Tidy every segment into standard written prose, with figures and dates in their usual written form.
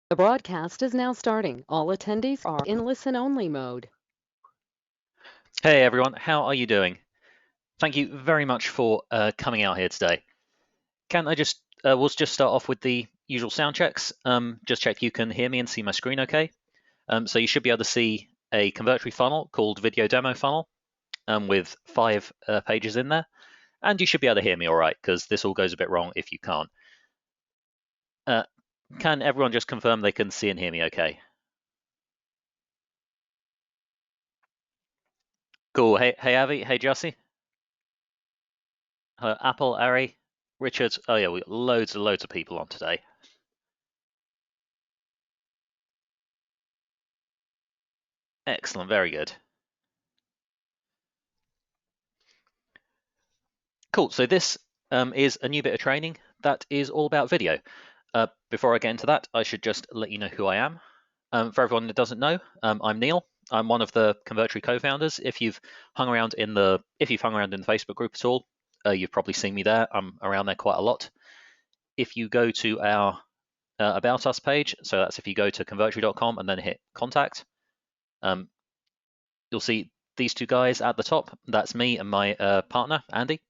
The broadcast is now starting. All attendees are in listen-only mode. Hey everyone, how are you doing? Thank you very much for coming out here today. Can I just we'll just start off with the usual sound checks. Just check you can hear me and see my screen okay. So you should be able to see a Convertri funnel called Video Demo Funnel with 5 pages in there, and you should be able to hear me all right because this all goes a bit wrong if you can't. Can everyone just confirm they can see and hear me okay? Cool. Hey Avi. Hey Jussie. Hello Apple, Ari, Richard. Oh yeah, we got loads and loads of people on today. Excellent. Very good. Cool. So this is a new bit of training that is all about video. Before I get into that, I should just let you know who I am. For everyone that doesn't know, I'm Neil. I'm one of the Convertry co-founders. If you've hung around in the Facebook group at all, you've probably seen me there. I'm around there quite a lot. If you go to our About Us page, so that's if you go to convertery.com and then hit contact, you'll see these two guys at the top. That's me and my partner, Andy.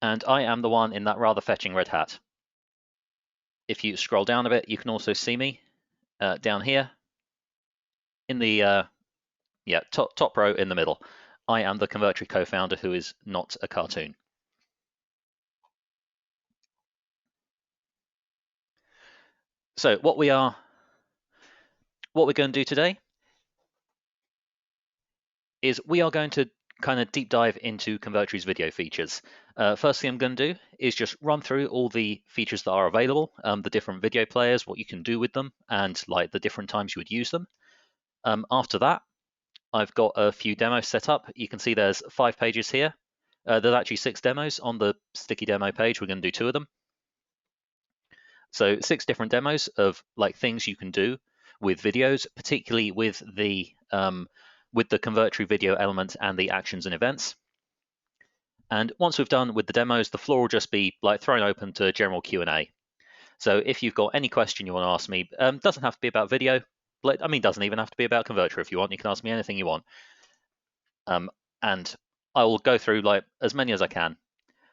And I am the one in that rather fetching red hat. If you scroll down a bit, you can also see me down here in the top row in the middle. I am the Convertri co-founder who is not a cartoon. So what we're going to do today is we are going to kind of deep dive into Convertri's video features. First thing I'm going to do is just run through all the features that are available, the different video players, what you can do with them, and like the different times you would use them. After that, I've got a few demos set up. You can see there's 5 pages here. There's actually 6 demos on the sticky demo page. We're going to do 2 of them. So 6 different demos of like things you can do with videos, particularly with the Convertri video element and the actions and events. And once we've done with the demos, the floor will just be like thrown open to general Q&A. So if you've got any question you want to ask me, doesn't have to be about video. I mean, doesn't even have to be about Convertri. If you want, you can ask me anything you want. And I will go through like as many as I can.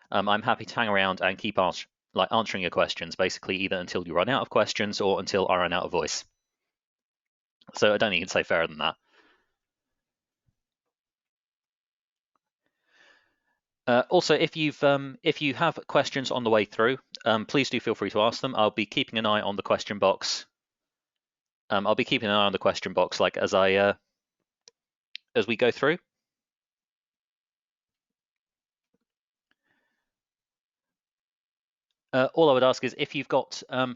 I'm happy to hang around and keep answering your questions, basically either until you run out of questions or until I run out of voice. So I don't think you can say fairer than that. Also, if you have questions on the way through, please do feel free to ask them. I'll be keeping an eye on the question box. I'll be keeping an eye on the question box, like as we go through. All I would ask is if you've got so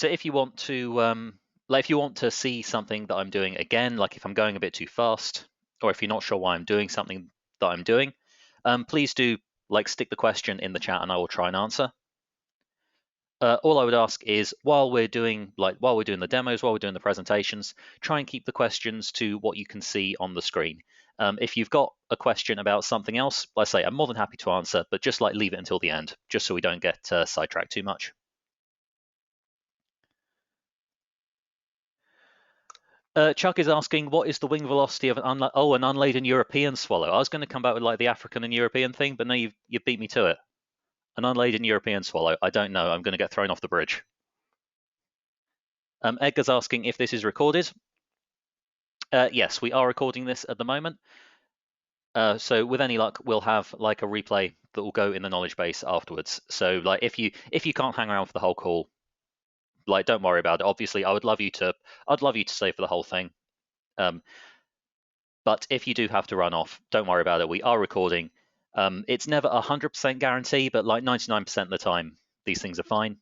if you want to see something that I'm doing again, like if I'm going a bit too fast, or if you're not sure why I'm doing something that I'm doing, please do stick the question in the chat and I will try and answer. All I would ask is while we're doing the demos, while we're doing the presentations, try and keep the questions to what you can see on the screen. If you've got a question about something else, let's say I'm more than happy to answer, but just leave it until the end, just so we don't get sidetracked too much. Chuck is asking, what is the wing velocity of an unladen European swallow? I was going to come back with the African and European thing, but no, you beat me to it. An unladen European swallow. I don't know. I'm going to get thrown off the bridge. Edgar's asking if this is recorded. Yes, we are recording this at the moment. So with any luck, we'll have a replay that will go in the knowledge base afterwards. So if you can't hang around for the whole call, don't worry about it. Obviously, I'd love you to stay for the whole thing. But if you do have to run off, don't worry about it. We are recording. It's never 100% guarantee, but 99% of the time, these things are fine.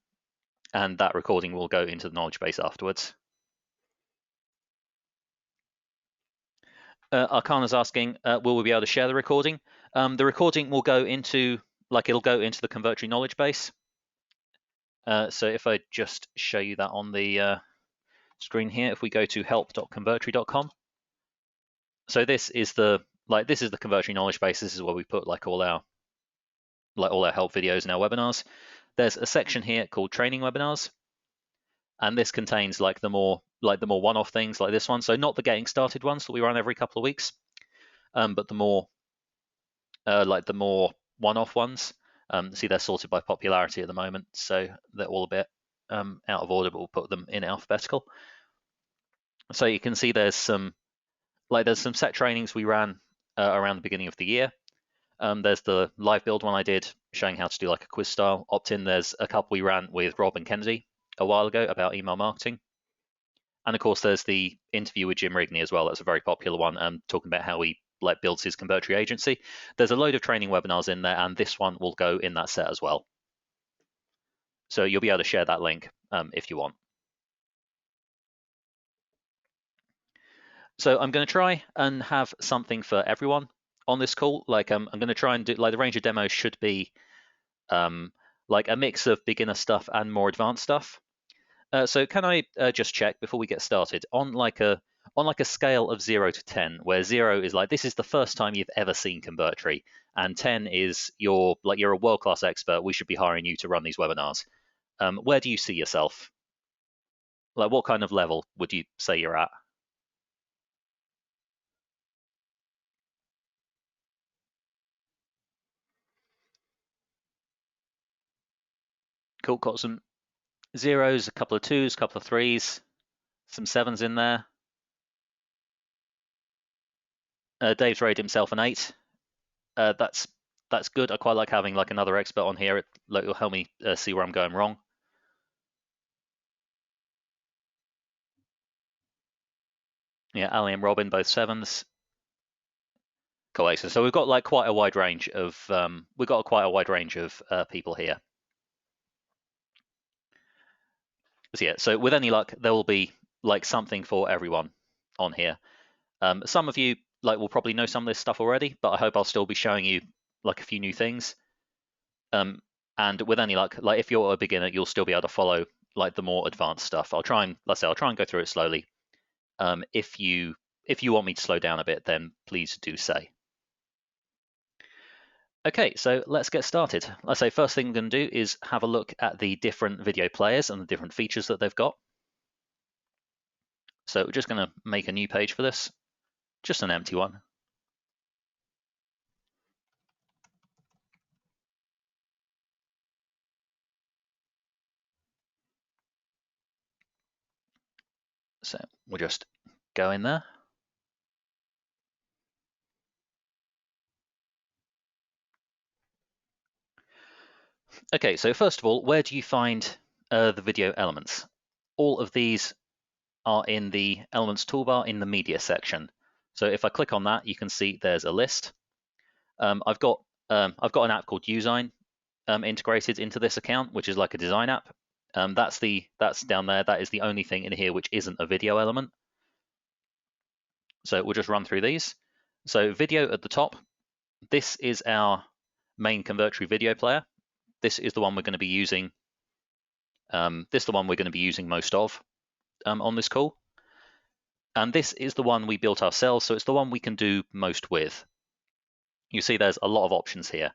And that recording will go into the knowledge base afterwards. Arcana's asking, will we be able to share the recording? The recording will go into it'll go into the Convertri knowledge base. So if I just show you that on the screen here, if we go to help.convertri.com, so this is the Convertri knowledge base. This is where we put all our help videos and our webinars. There's a section here called training webinars. and this contains like the more one-off things like this one. So not the getting started ones that we run every couple of weeks, but the more one-off ones. See, they're sorted by popularity at the moment, so they're all a bit out of order, but we'll put them in alphabetical. So you can see there's some set trainings we ran around the beginning of the year. There's the live build one I did showing how to do like a quiz style opt-in. There's a couple we ran with Rob and Kennedy a while ago about email marketing. And of course, there's the interview with Jim Rigney as well. That's a very popular one, talking about how he builds his Convertri agency. There's a load of training webinars in there, and this one will go in that set as well. So you'll be able to share that link if you want. So I'm going to try and have something for everyone on this call. I'm going to try and do the range of demos should be like a mix of beginner stuff and more advanced stuff. So can I just check before we get started on like a scale of 0 to 10, where 0 is like this is the first time you've ever seen Convertri, and 10 is you're a world-class expert. We should be hiring you to run these webinars. Where do you see yourself? Like, what kind of level would you say you're at? Cool. Got some zeros, a couple of twos, a couple of threes, some sevens in there. Dave's rated himself an 8. That's good. I quite like having like another expert on here. It'll help me see where I'm going wrong. Yeah, Ali and Robin both sevens. Cool, excellent. So we've got like quite a wide range of people here. So yeah, so with any luck, there will be like something for everyone on here. Some of you will probably know some of this stuff already, but I hope I'll still be showing you like a few new things. And with any luck, like if you're a beginner, you'll still be able to follow like the more advanced stuff. I'll try and go through it slowly. If you want me to slow down a bit, then please do say. Okay, so let's get started. Let's say first thing I'm going to do is have a look at the different video players and the different features that they've got. So we're just going to make a new page for this, just an empty one. So we'll just go in there. Okay, so first of all, where do you find the video elements? All of these are in the Elements toolbar in the Media section. So if I click on that, you can see there's a list. I've got an app called Usign integrated into this account, which is like a design app. That's down there. That is the only thing in here which isn't a video element. So we'll just run through these. So video at the top. This is our main Convertri video player. This is the one we're going to be using. This is the one we're going to be using most of on this call. And this is the one we built ourselves, so it's the one we can do most with. You see there's a lot of options here.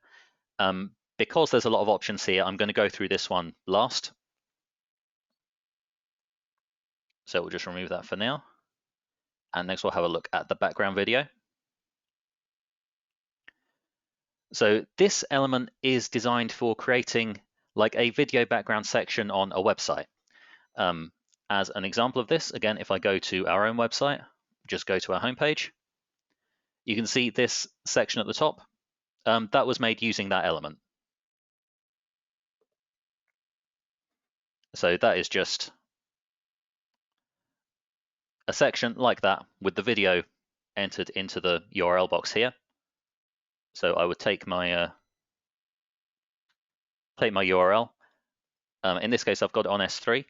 Because there's a lot of options here, I'm going to go through this one last. So we'll just remove that for now. And next we'll have a look at the background video. So this element is designed for creating like a video background section on a website. As an example of this, again, if I go to our own website, just go to our homepage, you can see this section at the top. That was made using that element. So that is just a section like that with the video entered into the URL box here. So I would take my URL. In this case, I've got it on S3.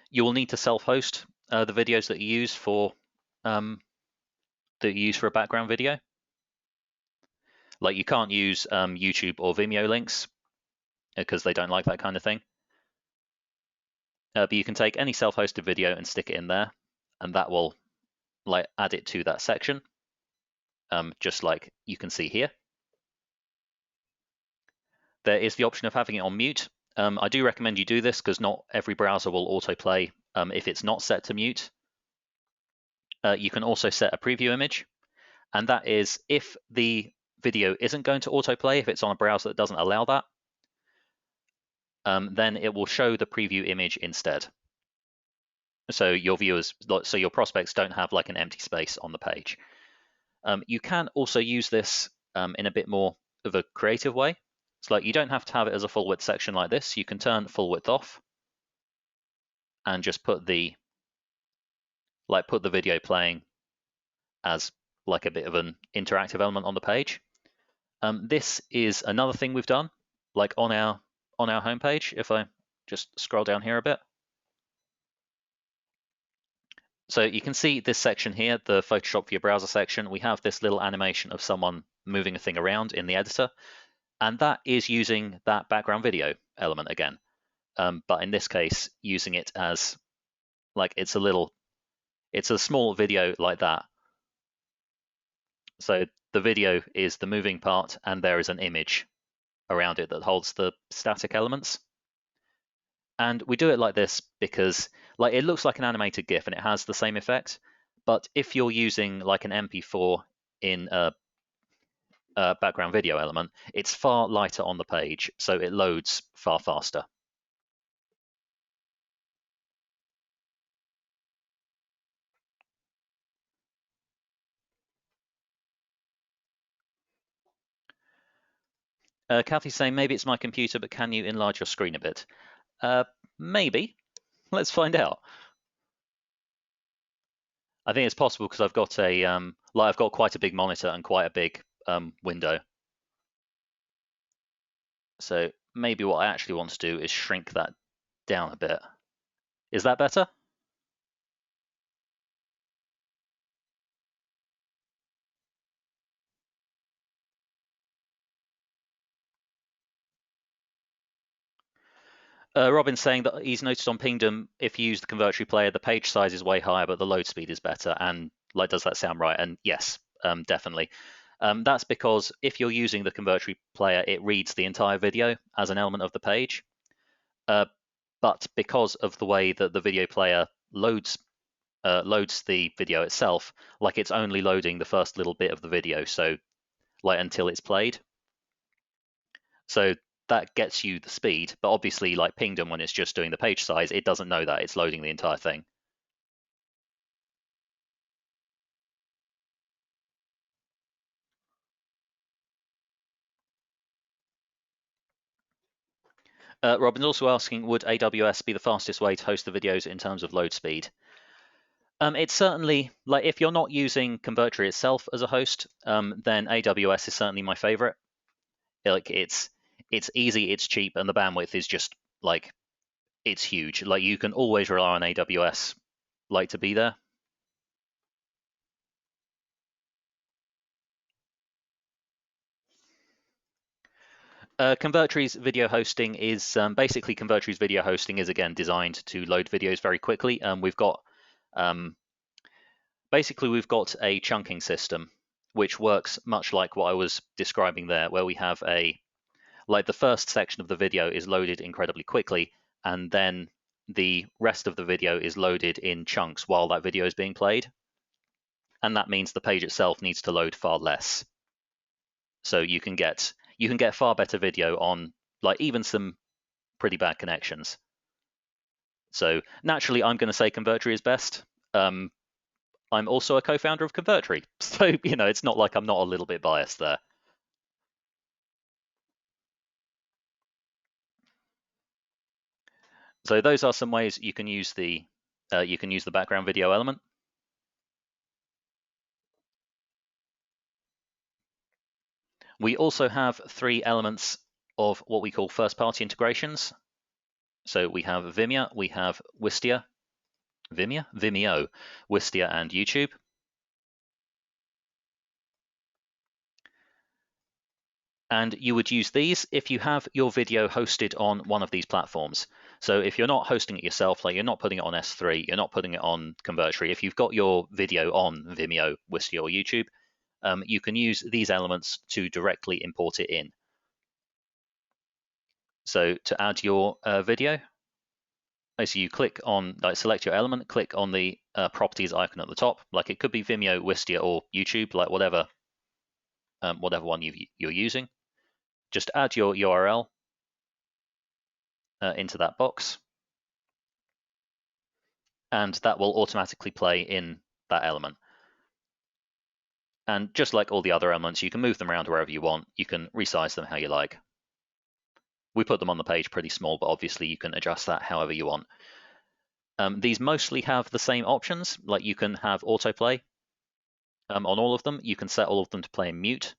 You will need to self-host the videos that you use for a background video. Like you can't use YouTube or Vimeo links because they don't like that kind of thing. But you can take any self-hosted video and stick it in there, and that will add it to that section, just like you can see here. There is the option of having it on mute. I do recommend you do this because not every browser will autoplay if it's not set to mute. You can also set a preview image, and that is if the video isn't going to autoplay, if it's on a browser that doesn't allow that, then it will show the preview image instead. So your viewers, so your prospects don't have like an empty space on the page. You can also use this in a bit more of a creative way. It's like you don't have to have it as a full width section like this. You can turn full width off and just put the video playing as like a bit of an interactive element on the page. This is another thing we've done, like on our homepage. If I just scroll down here a bit. So you can see this section here, the Photoshop for your browser section. We have this little animation of someone moving a thing around in the editor, and that is using that background video element again. But in this case, using it as like it's a small video like that. So the video is the moving part, and there is an image around it that holds the static elements. And we do it like this because like it looks like an animated GIF and it has the same effect. But if you're using like an MP4 in a background video element, it's far lighter on the page, so it loads far faster. Kathy's saying maybe it's my computer, but can you enlarge your screen a bit? Maybe. Let's find out. I think it's possible because I've got I've got quite a big monitor and quite a big window. So maybe what I actually want to do is shrink that down a bit. Is that better? Robin's saying that he's noticed on Pingdom, if you use the Convertri player, the page size is way higher, but the load speed is better. And like, does that sound right? And yes, definitely. That's because if you're using the Convertri player, it reads the entire video as an element of the page. But because of the way that the video player loads the video itself, like it's only loading the first little bit of the video, so like until it's played. So that gets you the speed, but obviously like Pingdom, when it's just doing the page size, it doesn't know that it's loading the entire thing. Robin's also asking, would AWS be the fastest way to host the videos in terms of load speed? It's certainly, like if you're not using Convertri itself as a host, then AWS is certainly my favorite. Like it's easy, it's cheap, and the bandwidth is just like it's huge. Like you can always rely on AWS like to be there. Convertri's video hosting is basically Convertri's video hosting is again designed to load videos very quickly. We've got basically we've got a chunking system which works much like what I was describing there, where we have like the first section of the video is loaded incredibly quickly, and then the rest of the video is loaded in chunks while that video is being played. And that means the page itself needs to load far less. So you can get far better video on like even some pretty bad connections. So naturally, I'm going to say Convertri is best. I'm also a co-founder of Convertri, so it's not like I'm not a little bit biased there. So those are some ways you can use the background video element. We also have 3 elements of what we call first-party integrations. So we have Vimeo, we have Wistia, Vimeo, Wistia, and YouTube. And you would use these if you have your video hosted on one of these platforms. So if you're not hosting it yourself, like you're not putting it on S3, you're not putting it on Convertri, if you've got your video on Vimeo, Wistia, or YouTube, you can use these elements to directly import it in. So to add your video, So you click on, like, select your element, click on the properties icon at the top. Like, it could be Vimeo, Wistia, or YouTube, like whatever one you're using. Just add your URL into that box, and that will automatically play in that element. And just like all the other elements, you can move them around wherever you want. You can resize them how you like. We put them on the page pretty small, but obviously you can adjust that however you want. These mostly have the same options, like you can have autoplay on all of them. You can set all of them to play in mute,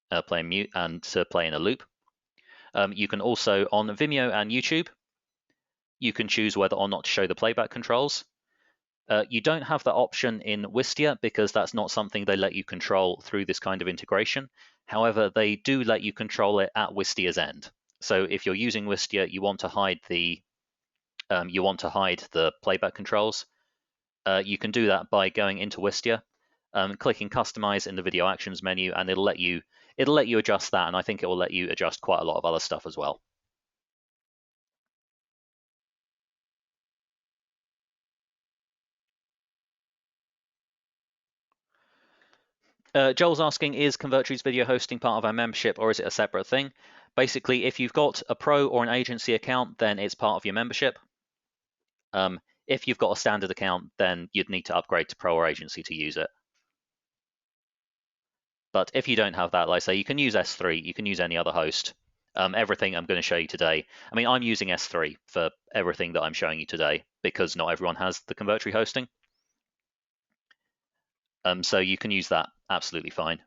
and to play in a loop. You can also, on Vimeo and YouTube, you can choose whether or not to show the playback controls. You don't have that option in Wistia because that's not something they let you control through this kind of integration. However, they do let you control it at Wistia's end. So if you're using Wistia, you want to hide the playback controls. You can do that by going into Wistia, clicking Customize in the Video Actions menu, and it'll let you adjust that. And I think it will let you adjust quite a lot of other stuff as well. Joel's asking, is Convertry's video hosting part of our membership or is it a separate thing? Basically, if you've got a pro or an agency account, then it's part of your membership. If you've got a standard account, then you'd need to upgrade to pro or agency to use it. But if you don't have that, like I say, you can use S3, you can use any other host. Everything I'm going to show you today, I mean, I'm using S3 for everything that I'm showing you today because not everyone has the Convertry hosting. So you can use that absolutely fine.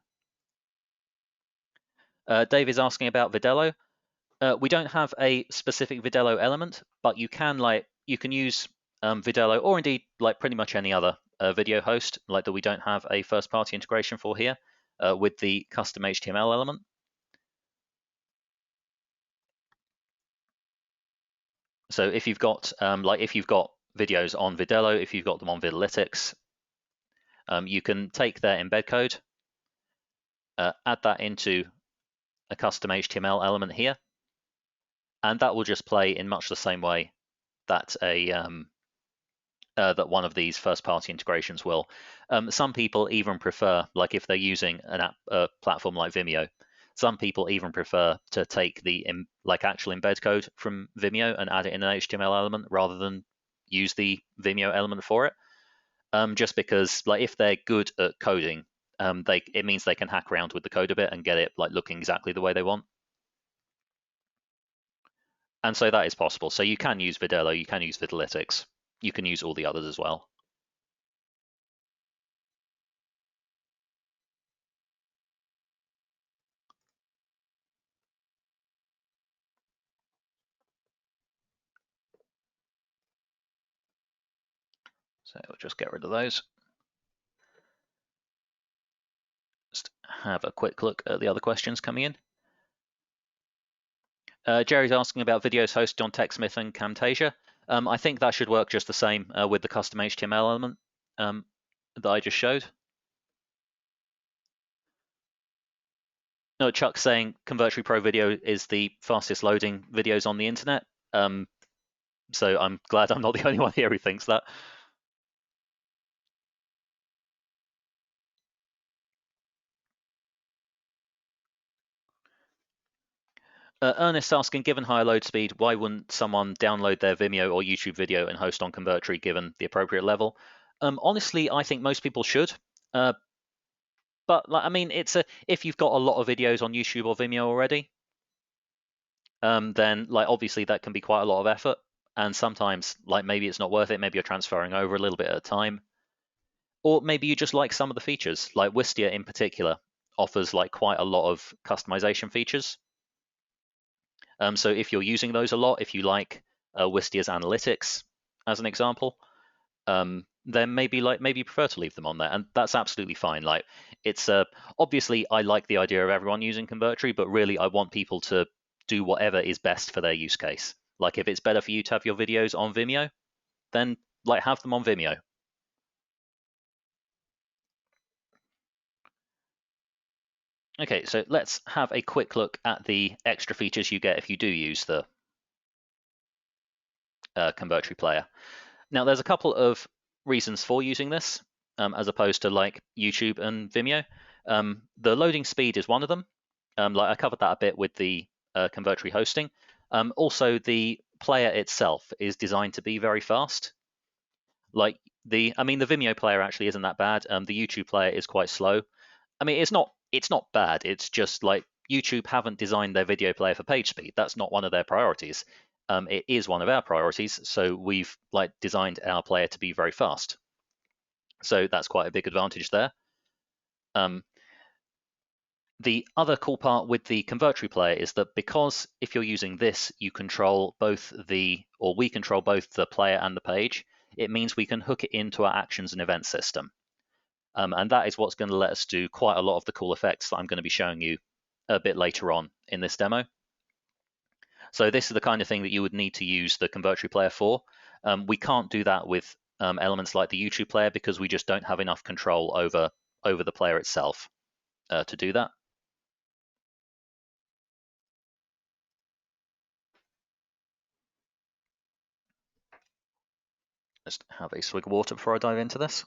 Dave is asking about Vidello. We don't have a specific Vidello element, but you can use Vidello or indeed like pretty much any other video host like that we don't have a first-party integration for here with the custom HTML element. So if you've got videos on Vidello, if you've got them on Vidalytics, you can take their embed code, add that into a custom HTML element here, and that will just play in much the same way that that one of these first-party integrations will. Some people even prefer, like if they're using a platform like Vimeo, some people even prefer to take the actual embed code from Vimeo and add it in an HTML element rather than use the Vimeo element for it. Just because, like, if they're good at coding, it means they can hack around with the code a bit and get it like looking exactly the way they want. And so that is possible. So you can use Vidello, you can use Vidalytics, you can use all the others as well. So we'll just get rid of those. Just have a quick look at the other questions coming in. Jerry's asking about videos hosted on TechSmith and Camtasia. I think that should work just the same with the custom HTML element that I just showed. No, Chuck's saying Convertri Pro Video is the fastest loading videos on the internet. So I'm glad I'm not the only one here who thinks that. Ernest asking, given higher load speed, why wouldn't someone download their Vimeo or YouTube video and host on Convertri given the appropriate level? Honestly, I think most people should. But like, I mean, if you've got a lot of videos on YouTube or Vimeo already, then like obviously that can be quite a lot of effort. And sometimes like maybe it's not worth it. Maybe you're transferring over a little bit at a time. Or maybe you just like some of the features, like Wistia in particular offers like quite a lot of customization features. So if you're using those a lot, if you like Wistia's analytics as an example, then maybe you prefer to leave them on there, and that's absolutely fine. Like it's obviously I like the idea of everyone using Convertri, but really I want people to do whatever is best for their use case. Like if it's better for you to have your videos on Vimeo, then like have them on Vimeo. Okay, so let's have a quick look at the extra features you get if you do use the Convertri player. Now, there's a couple of reasons for using this, as opposed to like YouTube and Vimeo. The loading speed is one of them. Like I covered that a bit with the Convertri hosting. Also, the player itself is designed to be very fast. Like the Vimeo player actually isn't that bad. The YouTube player is quite slow. I mean, it's not bad. It's just like YouTube haven't designed their video player for page speed. That's not one of their priorities. It is one of our priorities, so we've like designed our player to be very fast. So that's quite a big advantage there. The other cool part with the Convertri player is that because if you're using this, you control both we control both the player and the page, it means we can hook it into our actions and events system. And that is what's going to let us do quite a lot of the cool effects that I'm going to be showing you a bit later on in this demo. So this is the kind of thing that you would need to use the Convertri player for. We can't do that with elements like the YouTube player because we just don't have enough control over the player itself to do that. Just have a swig of water before I dive into this.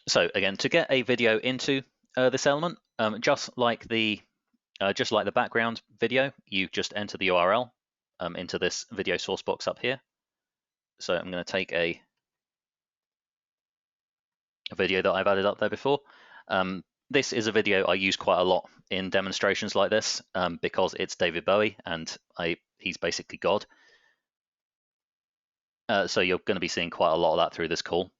So again, to get a video into this element, just like the background video, you just enter the URL into this video source box up here. So I'm going to take a video that I've added up there before. This is a video I use quite a lot in demonstrations like this because it's David Bowie and he's basically God. So you're going to be seeing quite a lot of that through this call.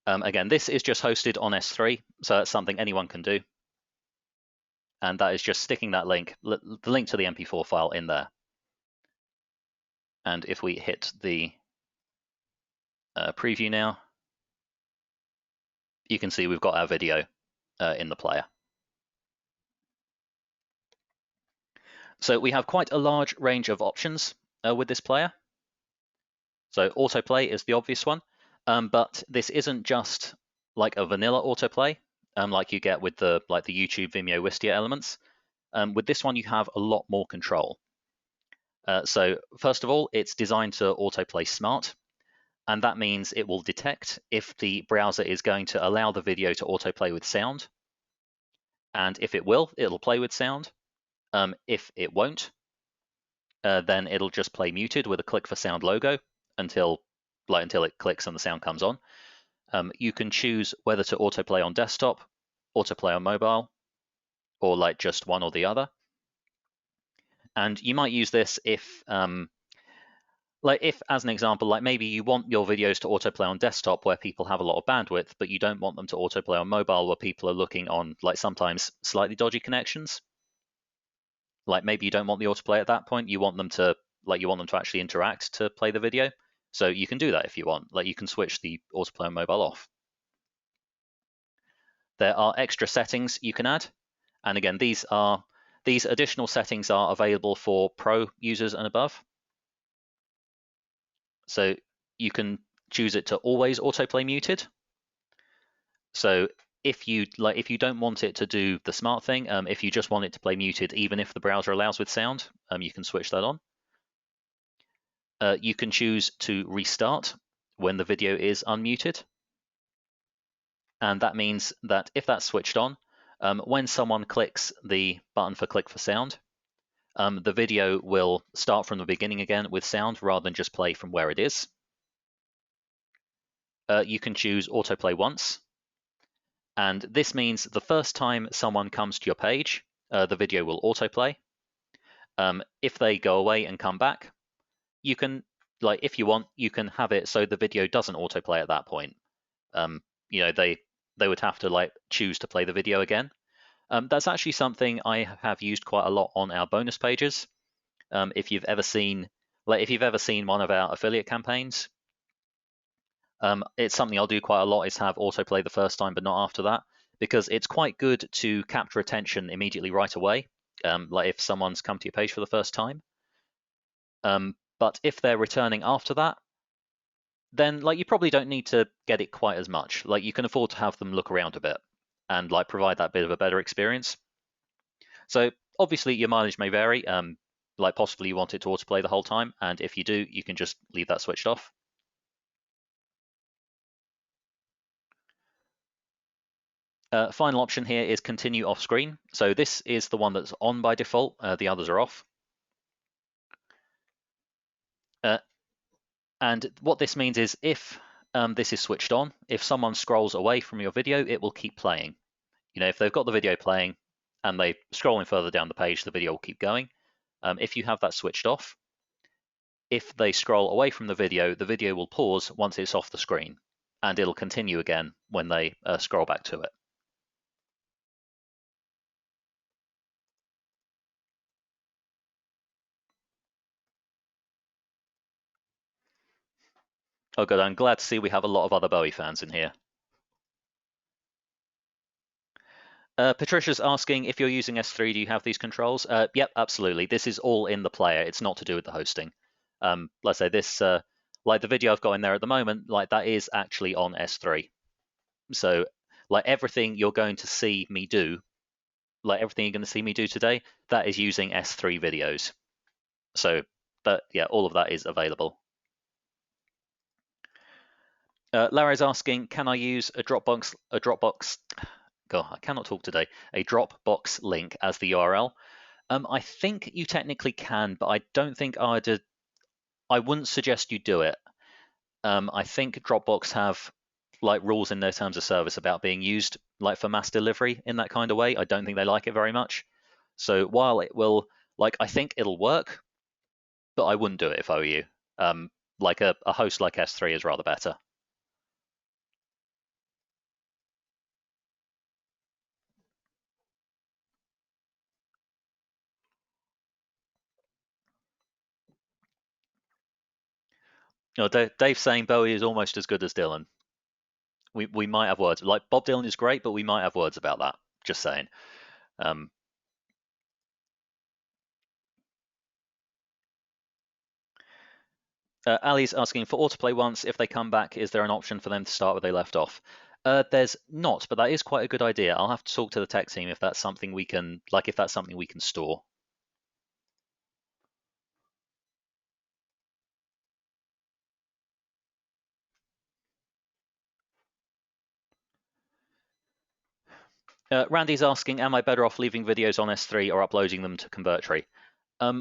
Again, this is just hosted on S3, so that's something anyone can do. And that is just sticking that link, the link to the MP4 file in there. And if we hit the preview now, you can see we've got our video in the player. So we have quite a large range of options with this player. So autoplay is the obvious one, but this isn't just like a vanilla autoplay like you get with the YouTube, Vimeo, Wistia elements. With this one, you have a lot more control. So first of all, it's designed to autoplay smart, and that means it will detect if the browser is going to allow the video to autoplay with sound, and if it will, it'll play with sound. If it won't, then it'll just play muted with a click for sound logo until it clicks and the sound comes on. You can choose whether to autoplay on desktop, autoplay on mobile, or like just one or the other. And you might use this if, as an example, like maybe you want your videos to autoplay on desktop where people have a lot of bandwidth, but you don't want them to autoplay on mobile where people are looking on like sometimes slightly dodgy connections. Like maybe you don't want the autoplay at that point. You want them to actually interact to play the video. So you can do that if you want. Like you can switch the autoplay on mobile off. There are extra settings you can add, and again, these additional settings are available for pro users and above. So you can choose it to always autoplay muted. So if you don't want it to do the smart thing, if you just want it to play muted, even if the browser allows with sound, you can switch that on. You can choose to restart when the video is unmuted. And that means that if that's switched on, when someone clicks the button for click for sound, the video will start from the beginning again with sound rather than just play from where it is. You can choose autoplay once. And this means the first time someone comes to your page, the video will autoplay. If they go away and come back, you can, if you want, you can have it so the video doesn't autoplay at that point. They would have to choose to play the video again. That's actually something I have used quite a lot on our bonus pages. If you've ever seen one of our affiliate campaigns, it's something I'll do quite a lot is have autoplay the first time but not after that, because it's quite good to capture attention immediately right away, like if someone's come to your page for the first time. But if they're returning after that, then like you probably don't need to get it quite as much. Like you can afford to have them look around a bit and like provide that bit of a better experience. So obviously your mileage may vary. Like possibly you want it to autoplay the whole time, and if you do, you can just leave that switched off. Final option here is continue off screen. So this is the one that's on by default. The others are off. And what this means is if this is switched on, if someone scrolls away from your video, it will keep playing. You know, if they've got the video playing and they scrolling further down the page, the video will keep going. If you have that switched off, if they scroll away from the video will pause once it's off the screen, and it'll continue again when they scroll back to it. Oh, good. I'm glad to see we have a lot of other Bowie fans in here. Patricia's asking if you're using S3, do you have these controls? Yep, absolutely. This is all in the player. It's not to do with the hosting. Let's say this, like the video I've got in there at the moment, like that is actually on S3. So like everything you're going to see me do, like everything you're going to see me do today, that is using S3 videos. So that, yeah, all of that is available. Larry's asking, can I use a Dropbox, God, I cannot talk today, a Dropbox link as the URL? I think you technically can, but I don't think I wouldn't suggest you do it. I think Dropbox have like rules in their terms of service about being used like for mass delivery in that kind of way. I don't think they like it very much. So while it will, like, I think it'll work, but I wouldn't do it if I were you. Like a host like S3 is rather better. You know, Dave's saying Bowie is almost as good as Dylan. We might have words. Like Bob Dylan is great, but we might have words about that. Just saying. Um, Ali's asking for autoplay once. If they come back, is there an option for them to start where they left off? There's not, but that is quite a good idea. I'll have to talk to the tech team if that's something we can, like, if that's something we can store. Randy's asking, am I better off leaving videos on S3 or uploading them to Convertri? I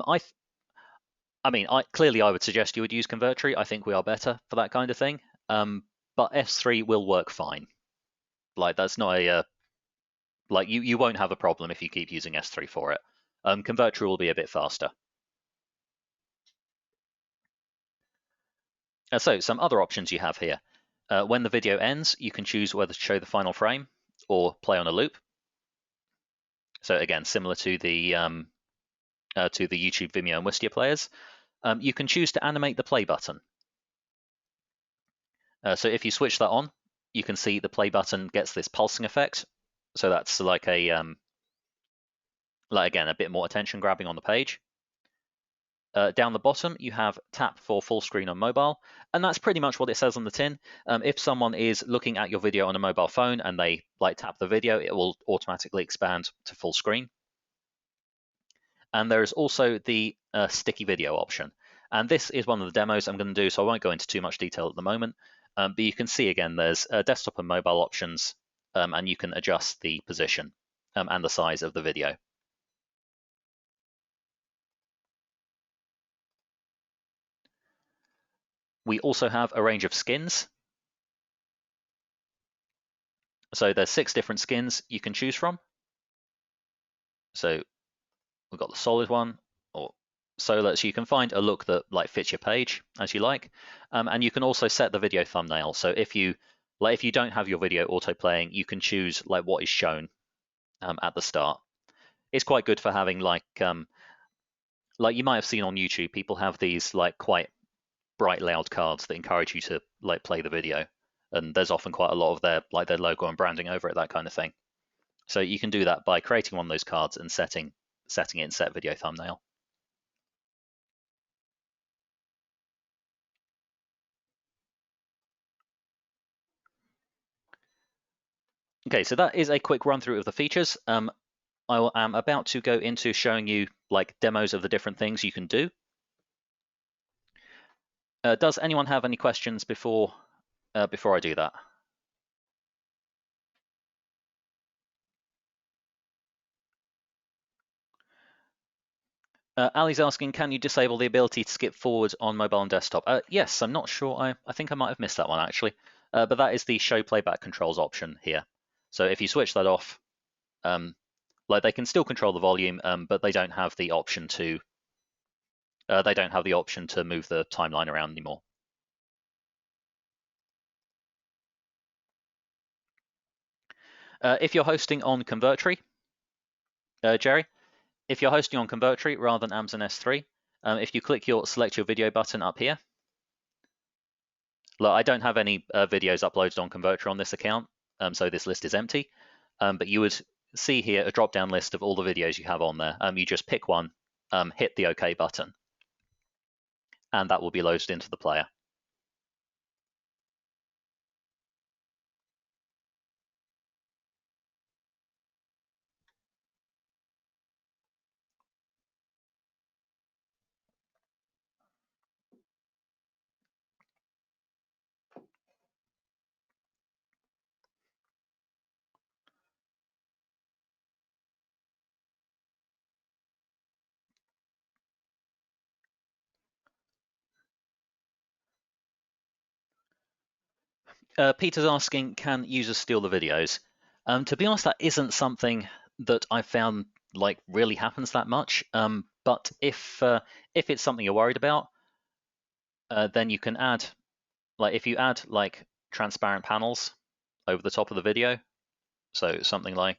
mean, clearly I would suggest you would use Convertri. I think we are better for that kind of thing. But S3 will work fine. Like that's not a like you won't have a problem if you keep using S3 for it. Convertri will be a bit faster. So some other options you have here. When the video ends, you can choose whether to show the final frame or play on a loop. So again, similar to the YouTube, Vimeo, and Wistia players. You can choose to animate the play button. So if you switch that on, you can see the play button gets this pulsing effect. So that's like a like again a bit more attention grabbing on the page. Down the bottom, you have tap for full screen on mobile, and that's pretty much what it says on the tin. If someone is looking at your video on a mobile phone and they like tap the video, it will automatically expand to full screen. And there is also the sticky video option. And this is one of the demos I'm going to do, so I won't go into too much detail at the moment. But you can see again, there's desktop and mobile options, and you can adjust the position and the size of the video. We also have a range of skins. So there's 6 different skins you can choose from. So we've got the solid one, or solar, so you can find a look that like fits your page as you like, and you can also set the video thumbnail. So if you don't have your video auto playing, you can choose like what is shown at the start. It's quite good for having like you might have seen on YouTube, people have these like quite bright loud cards that encourage you to like play the video, and there's often quite a lot of their logo and branding over it, that kind of thing. So you can do that by creating one of those cards and setting it in set video thumbnail. Okay, so that is a quick run through of the features. I am about to go into showing you like demos of the different things you can do. Does anyone have any questions before I do that? Ali's asking, can you disable the ability to skip forward on mobile and desktop? Yes, I'm not sure. I think I might have missed that one actually. But that is the show playback controls option here. So if you switch that off, like they can still control the volume, but they don't have the option to move the timeline around anymore. If you're hosting on Convertri, Jerry, if you're hosting on Convertri rather than Amazon S3, if you click your select your video button up here, look, I don't have any videos uploaded on Convertri on this account, so this list is empty. But you would see here a drop-down list of all the videos you have on there. You just pick one, hit the OK button, and that will be loaded into the player. Peter's asking, can users steal the videos? To be honest, that isn't something that I found like really happens that much. But if it's something you're worried about, then you can add, like if you add like transparent panels over the top of the video, so something like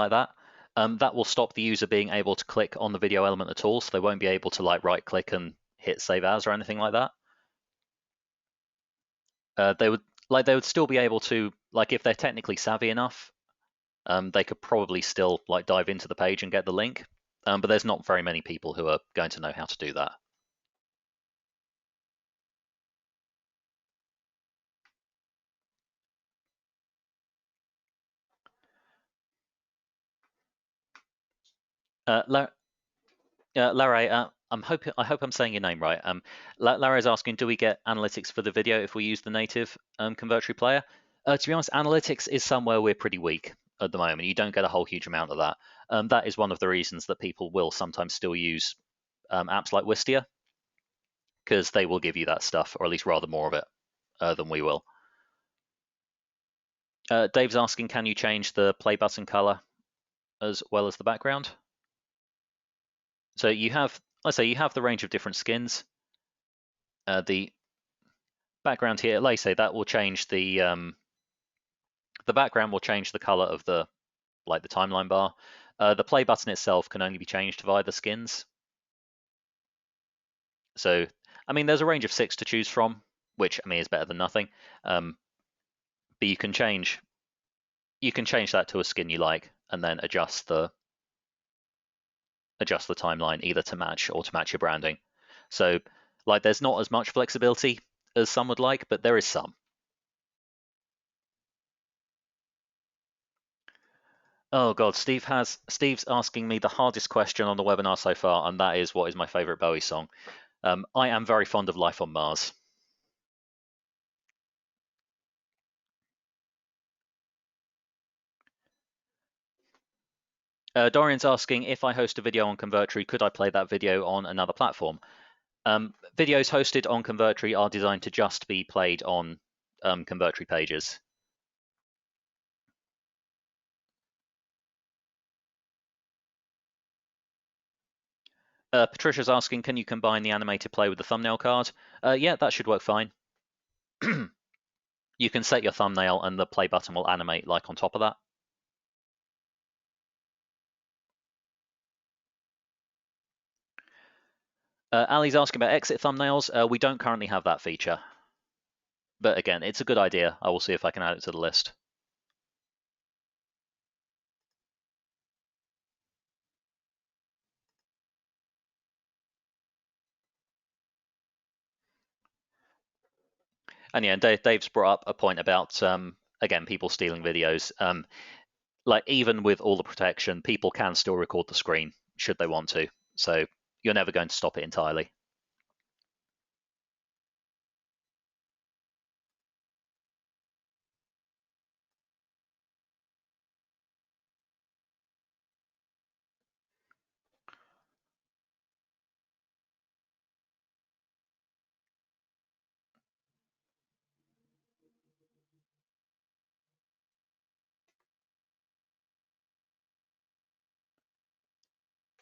that. That will stop the user being able to click on the video element at all, so they won't be able to like right click and hit save as or anything like that. They would still be able to, like if they're technically savvy enough, they could probably still like dive into the page and get the link. But there's not very many people who are going to know how to do that. Larry, I hope I'm saying your name right. Larry is asking, do we get analytics for the video if we use the native Convertri player? To be honest, analytics is somewhere we're pretty weak at the moment. You don't get a whole huge amount of that. That is one of the reasons that people will sometimes still use apps like Wistia, because they will give you that stuff, or at least rather more of it than we will. Dave's asking, can you change the play button color as well as the background? So you have, let's say you have the range of different skins. The background here, like I say, that will change the background will change the color of the timeline bar. The play button itself can only be changed via the skins. So, I mean, there's a range of 6 to choose from, which I mean is better than nothing. But you can change that to a skin you like, and then adjust the timeline either to match or to match your branding. So, like, there's not as much flexibility as some would like, but there is some. Oh God, Steve's asking me the hardest question on the webinar so far, and that is, what is my favorite Bowie song? I am very fond of Life on Mars. Dorian's asking, if I host a video on Convertri, could I play that video on another platform? Videos hosted on Convertri are designed to just be played on Convertri pages. Patricia's asking, can you combine the animated play with the thumbnail card? Yeah, that should work fine. You can set your thumbnail and the play button will animate like on top of that. Ali's asking about exit thumbnails. We don't currently have that feature. But again, it's a good idea. I will see if I can add it to the list. And yeah, Dave's brought up a point about again people stealing videos. Like even with all the protection, people can still record the screen should they want to. So you're never going to stop it entirely.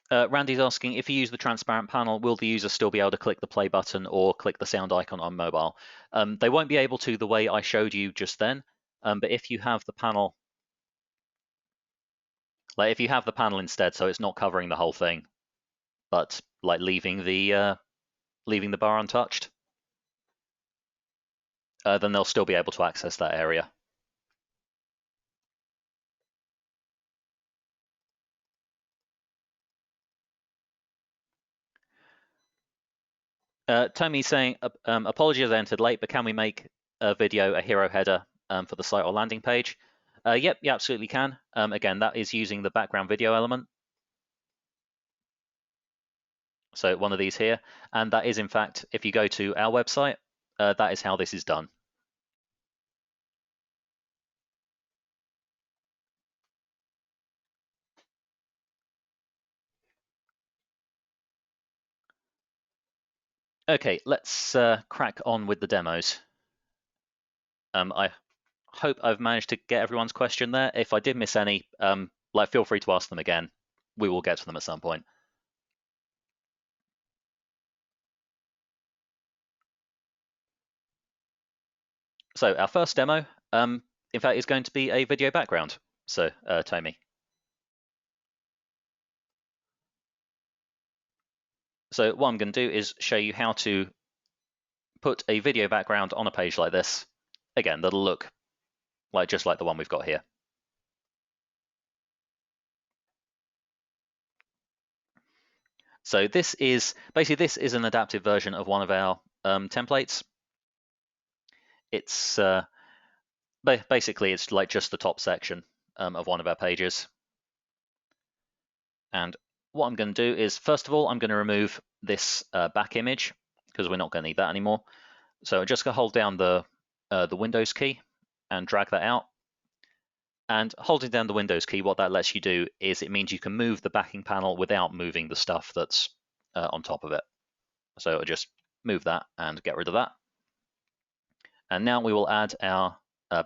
Randy's asking, if you use the transparent panel, will the user still be able to click the play button or click the sound icon on mobile? They won't be able to the way I showed you just then, but if you have the panel, like if you have the panel instead, so it's not covering the whole thing, but like leaving the bar untouched, then they'll still be able to access that area. Tommy's saying, apologies I entered late, but can we make a video, a hero header for the site or landing page? Yep, you absolutely can. Again, that is using the background video element. So one of these here, and that is in fact, if you go to our website, that is how this is done. Okay, let's crack on with the demos. I hope I've managed to get everyone's question there. If I did miss any, like feel free to ask them again. We will get to them at some point. So our first demo, in fact, is going to be a video background. So, Tommy. So what I'm going to do is show you how to put a video background on a page like this. Again, that'll look like just like the one we've got here. So this is an adaptive version of one of our templates. It's basically it's like just the top section of one of our pages. And what I'm going to do is, first of all, I'm going to remove this back image because we're not going to need that anymore. So I'm just going to hold down the Windows key and drag that out. And holding down the Windows key, what that lets you do is it means you can move the backing panel without moving the stuff that's on top of it. So I'll just move that and get rid of that. And now we will add our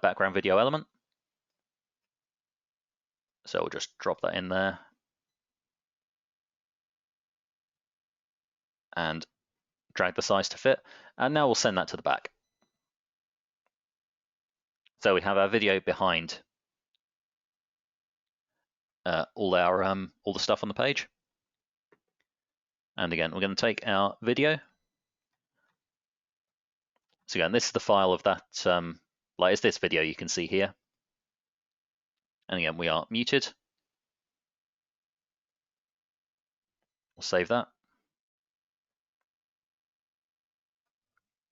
background video element. So we'll just drop that in there. And drag the size to fit. And now we'll send that to the back. So we have our video behind all the stuff on the page. And again, we're going to take our video. So again, this is the file of that, like it's this video you can see here. And again, we are muted. We'll save that.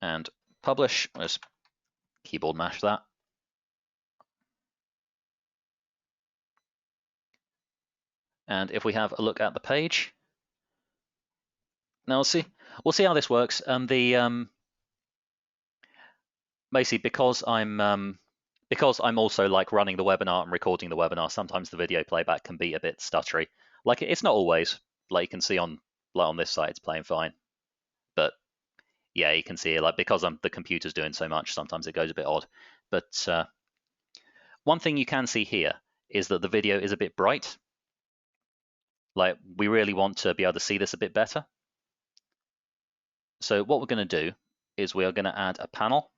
And publish. Let's keyboard mash that. And if we have a look at the page, now we'll see how this works. Basically because I'm also like running the webinar and recording the webinar, sometimes the video playback can be a bit stuttery. Like it's not always, like you can see on this side, it's playing fine. But yeah, you can see like because the computer's doing so much, sometimes it goes a bit odd. But one thing you can see here is that the video is a bit bright. Like we really want to be able to see this a bit better. So what we're going to do is we are going to add a panel.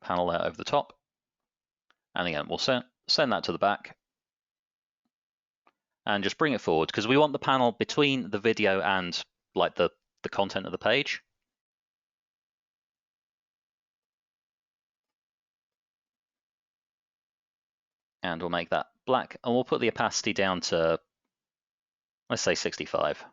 Panel there over the top. And again, we'll send that to the back. And just bring it forward because we want the panel between the video and like the content of the page. And we'll make that black, and we'll put the opacity down to, let's say 65.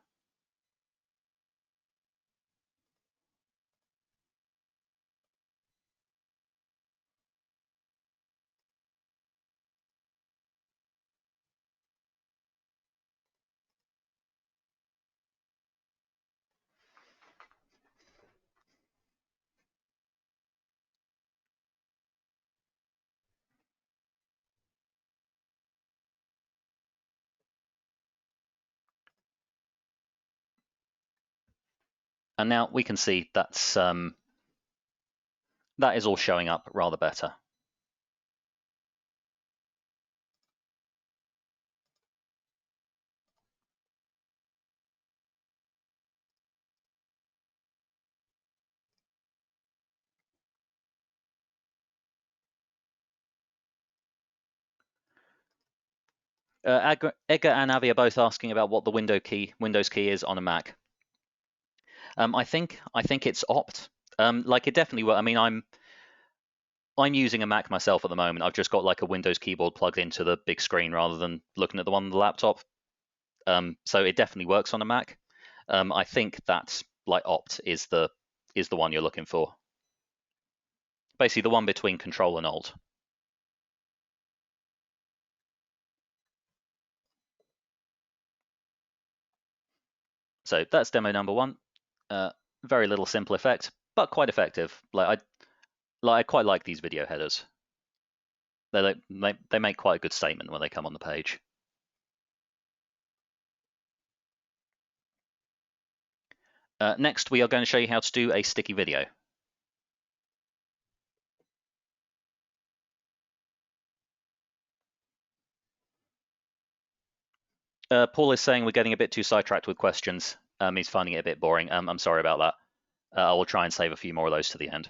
And now we can see that is all showing up rather better. Edgar and Avi are both asking about what the Windows key is on a Mac. I think it's Opt. Like it definitely works. I mean, I'm using a Mac myself at the moment. I've just got like a Windows keyboard plugged into the big screen rather than looking at the one on the laptop. So it definitely works on a Mac. I think that like Opt is the one you're looking for. Basically, the one between Control and Alt. So that's demo number 1. Very little simple effect, but quite effective. I quite like these video headers. They make quite a good statement when they come on the page. Next, we are going to show you how to do a sticky video. Paul is saying we're getting a bit too sidetracked with questions. He's finding it a bit boring. I'm sorry about that. I will try and save a few more of those to the end.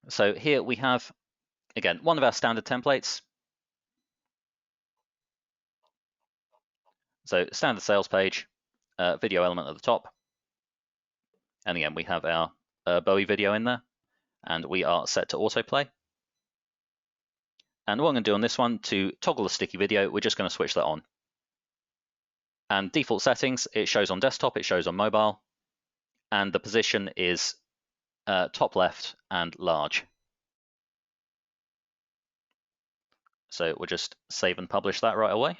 So here we have, again, one of our standard templates. So standard sales page, video element at the top. And again, we have our Bowie video in there, and we are set to autoplay. And what I'm going to do on this one, to toggle the sticky video, we're just going to switch that on. And default settings, it shows on desktop, it shows on mobile, and the position is top left and large. So we'll just save and publish that right away.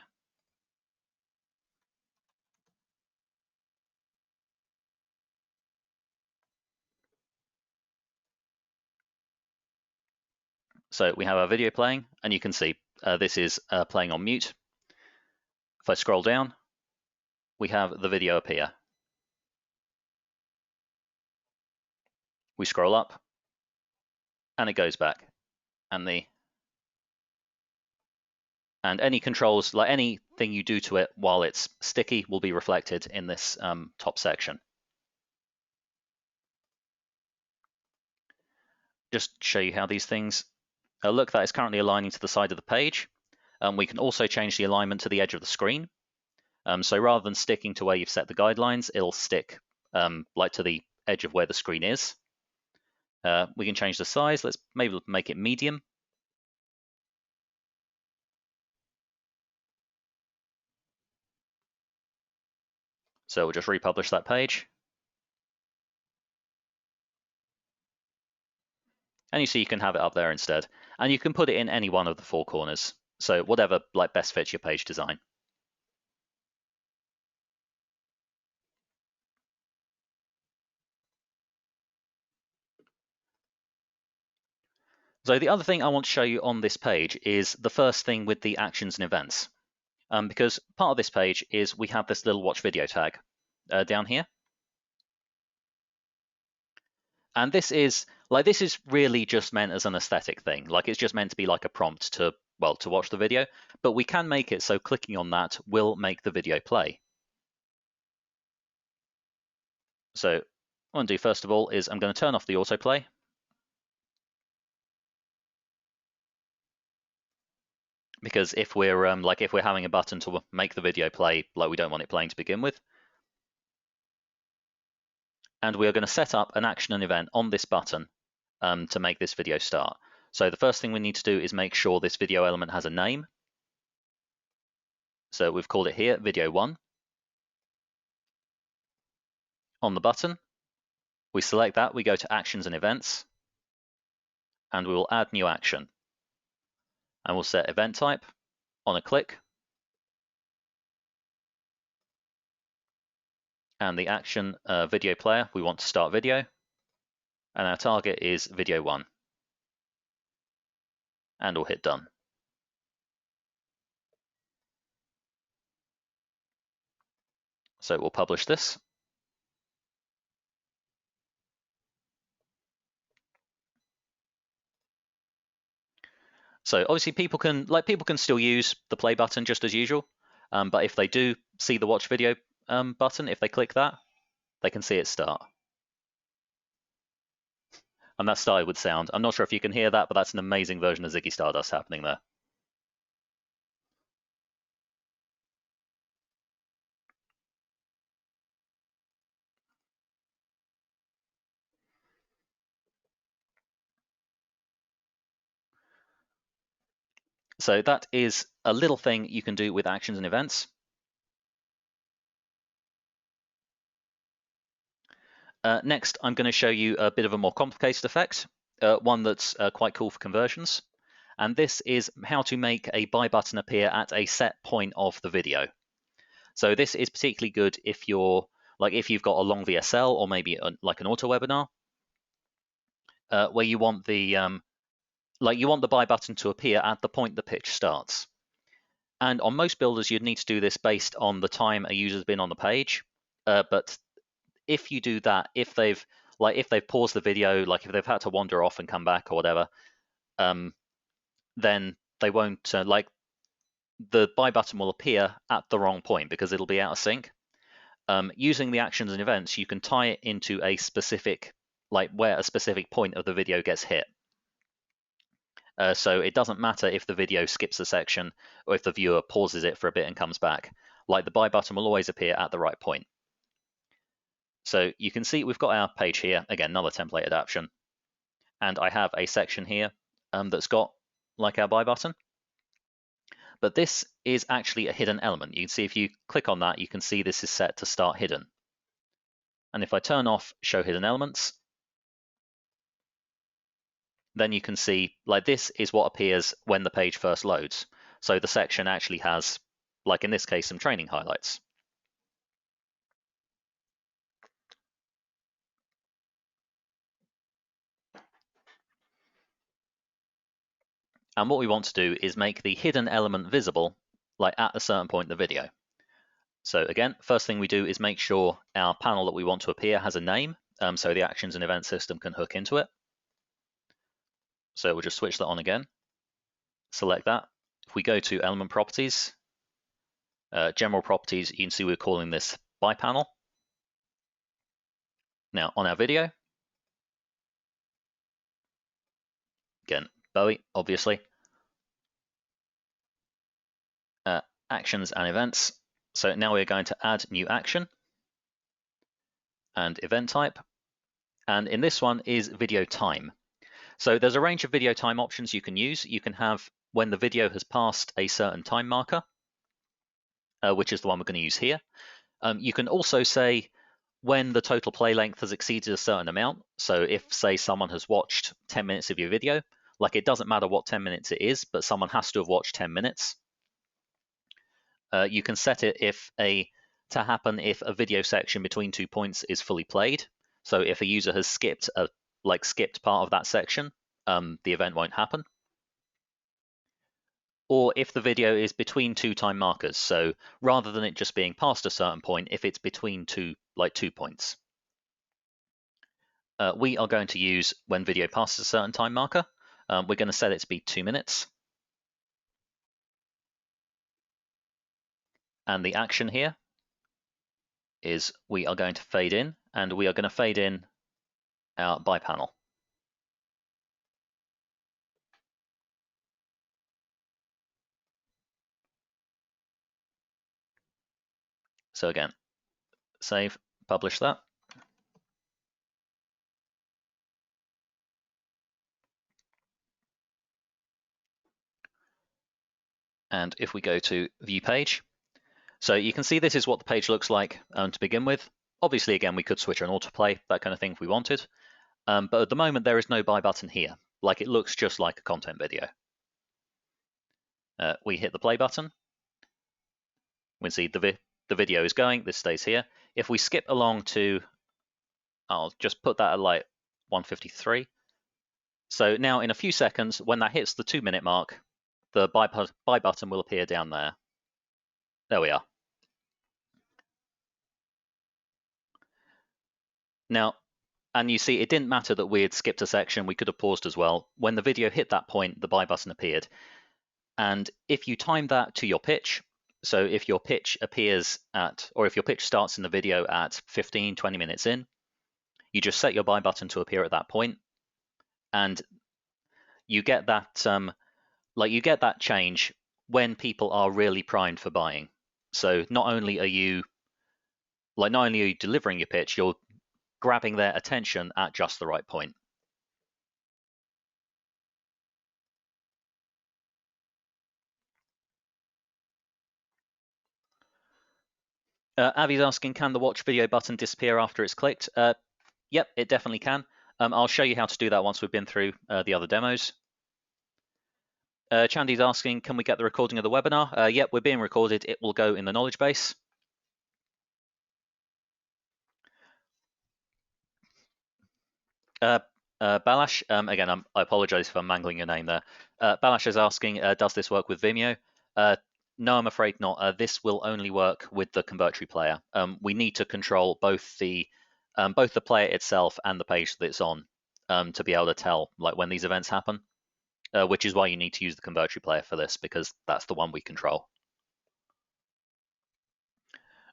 So we have our video playing, and you can see this is playing on mute. If I scroll down, we have the video appear. We scroll up, and it goes back. And any controls, like anything you do to it while it's sticky, will be reflected in this top section. Just show you how these things look. That is currently aligning to the side of the page. We can also change the alignment to the edge of the screen. So rather than sticking to where you've set the guidelines, it'll stick like to the edge of where the screen is. We can change the size. Let's maybe make it medium. So we'll just republish that page. And you see you can have it up there instead. And you can put it in any one of the 4 corners. So whatever like best fits your page design. So the other thing I want to show you on this page is the first thing with the actions and events. Because part of this page is we have this little watch video tag down here. And this is really just meant as an aesthetic thing. Like it's just meant to be like a prompt to watch the video, but we can make it so clicking on that will make the video play. So what I'm going to do first of all is I'm going to turn off the autoplay. Because if we're having a button to make the video play, like we don't want it playing to begin with. and we are going to set up an action and event on this button to make this video start. So the first thing we need to do is make sure this video element has a name. So we've called it here video 1. On the button, we select that, we go to actions and events, and we will add new action. And we'll set event type on a click. And the action video player, we want to start video. And our target is video 1. And we'll hit done. So we'll publish this. So obviously people can still use the play button just as usual, but if they do see the watch video button, if they click that, they can see it start. And that started with sound. I'm not sure if you can hear that, but that's an amazing version of Ziggy Stardust happening there. So that is a little thing you can do with actions and events. Next, I'm going to show you a bit of a more complicated effect, one that's quite cool for conversions. And this is how to make a buy button appear at a set point of the video. So this is particularly good if you've got a long VSL or maybe like an auto webinar, where you want the buy button to appear at the point the pitch starts. And on most builders, you'd need to do this based on the time a user's been on the page. But if you do that, if they've paused the video, like if they've had to wander off and come back or whatever, then they won't the buy button will appear at the wrong point because it'll be out of sync. Using the actions and events, you can tie it into a specific, where a specific point of the video gets hit. So it doesn't matter if the video skips a section or if the viewer pauses it for a bit and comes back. The buy button will always appear at the right point. So you can see we've got our page here, again, another template adaptation. And I have a section here that's got our buy button. But this is actually a hidden element. You can see if you click on that, you can see this is set to start hidden. And if I turn off show hidden elements, then you can see this is what appears when the page first loads. So the section actually has, in this case, some training highlights. And what we want to do is make the hidden element visible at a certain point in the video. So again, first thing we do is make sure our panel that we want to appear has a name, so the actions and event system can hook into it. So we'll just switch that on again. Select that. If we go to element properties, general properties, you can see we're calling this buy panel. Now on our video, again, Bowie, obviously. Actions and events. So now we're going to add new action and event type. And in this one is video time. So there's a range of video time options you can use. You can have when the video has passed a certain time marker, which is the one we're going to use here. You can also say when the total play length has exceeded a certain amount. So if, say, someone has watched 10 minutes of your video, it doesn't matter what 10 minutes it is, but someone has to have watched 10 minutes. You can set it to happen if a video section between 2 points is fully played. So if a user has skipped part of that section, the event won't happen. Or if the video is between 2 time markers, so rather than it just being past a certain point, if it's between 2 points. We are going to use when video passes a certain time marker. We're going to set it to be 2 minutes. And the action here is we are going to fade in, and we are going to fade in our buy panel. So again, save, publish that. And if we go to view page, so you can see this is what the page looks like to begin with. Obviously, again, we could switch on autoplay, that kind of thing if we wanted. But at the moment, there is no buy button here. Like, it looks just like a content video. We hit the play button. We can see the video is going. This stays here. If we skip along to, I'll just put that at like 1:53. So now in a few seconds, when that hits the 2-minute mark, the buy button will appear down there. There we are. Now, and you see it didn't matter that we had skipped a section, we could have paused as well. When the video hit that point, the buy button appeared. And if you time that to your pitch, so if your pitch appears at, or if your pitch starts in the video at 15, 20 minutes in, you just set your buy button to appear at that point, and you get that you get that change when people are really primed for buying. So not only are you delivering your pitch, you're grabbing their attention at just the right point. Avi's asking, can the watch video button disappear after it's clicked? Yep, it definitely can. I'll show you how to do that once we've been through the other demos. Chandy's asking, can we get the recording of the webinar? Yep, we're being recorded. It will go in the knowledge base. Balash, again, I apologize if I'm mangling your name there. Balash is asking, does this work with Vimeo? No, I'm afraid not. This will only work with the Convertri player. We need to control both the player itself and the page that it's on to be able to tell like when these events happen, which is why you need to use the Convertri player for this, because that's the one we control.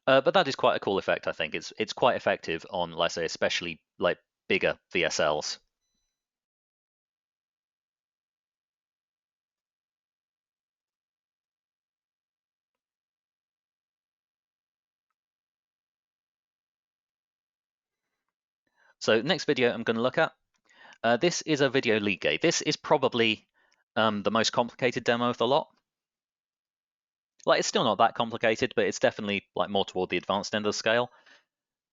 But that is quite a cool effect, I think. It's quite effective on, let's say, especially like bigger VSLs. So next video I'm going to look at, this is a video lead gate. This is probably the most complicated demo of the lot. Like, it's still not that complicated, but it's definitely like more toward the advanced end of the scale.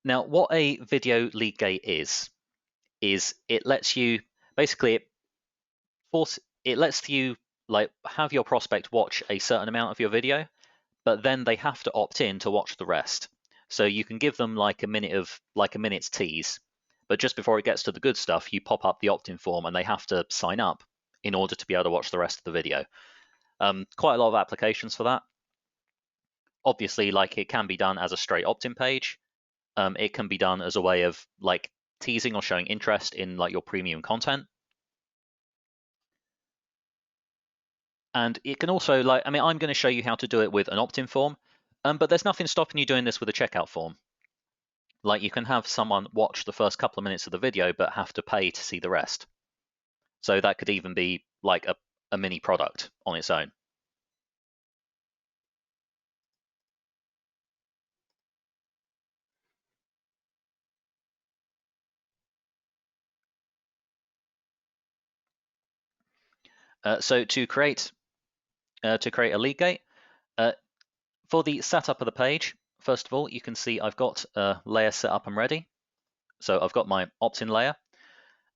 Now, what a video lead gate is it lets you basically it lets you like have your prospect watch a certain amount of your video, but then they have to opt in to watch the rest. So you can give them like a minute's tease, but just before it gets to the good stuff, you pop up the opt-in form and they have to sign up in order to be able to watch the rest of the video. Quite a lot of applications for that. Obviously, like, it can be done as a straight opt-in page. It can be done as a way of like teasing or showing interest in like your premium content. And it can also, like, I mean, I'm going to show you how to do it with an opt-in form, but there's nothing stopping you doing this with a checkout form. Like, you can have someone watch the first couple of minutes of the video, but have to pay to see the rest. So that could even be like a mini product on its own. So to create a lead gate, for the setup of the page, first of all, you can see I've got a layer set up and ready. So I've got my opt-in layer,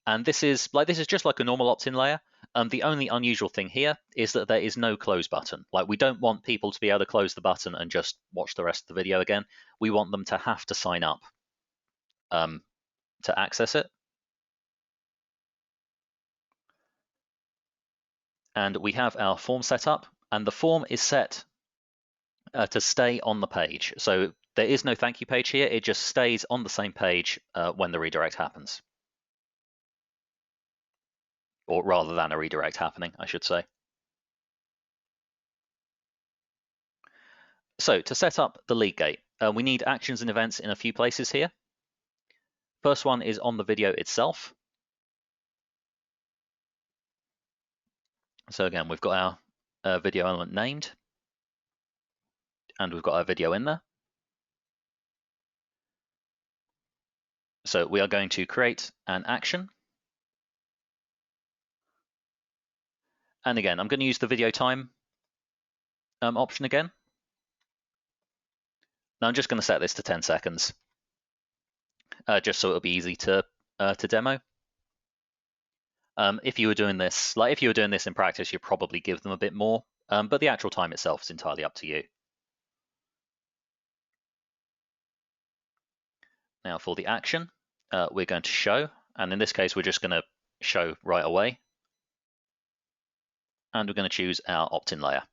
and this is just like a normal opt-in layer. The only unusual thing here is that there is no close button. Like, we don't want people to be able to close the button and just watch the rest of the video again. We want them to have to sign up to access it. And we have our form set up, and the form is set to stay on the page. So there is no thank you page here. It just stays on the same page when the redirect happens. Or rather than a redirect happening, I should say. So to set up the lead gate, we need actions and events in a few places here. First one is on the video itself. So again, we've got our video element named, and we've got our video in there. So we are going to create an action. And again, I'm going to use the video time option again. Now I'm just going to set this to 10 seconds, just so it'll be easy to demo. If you were doing this, in practice, you'd probably give them a bit more, but the actual time itself is entirely up to you. Now for the action, we're going to show, and in this case, we're just going to show right away. And we're going to choose our opt-in layer.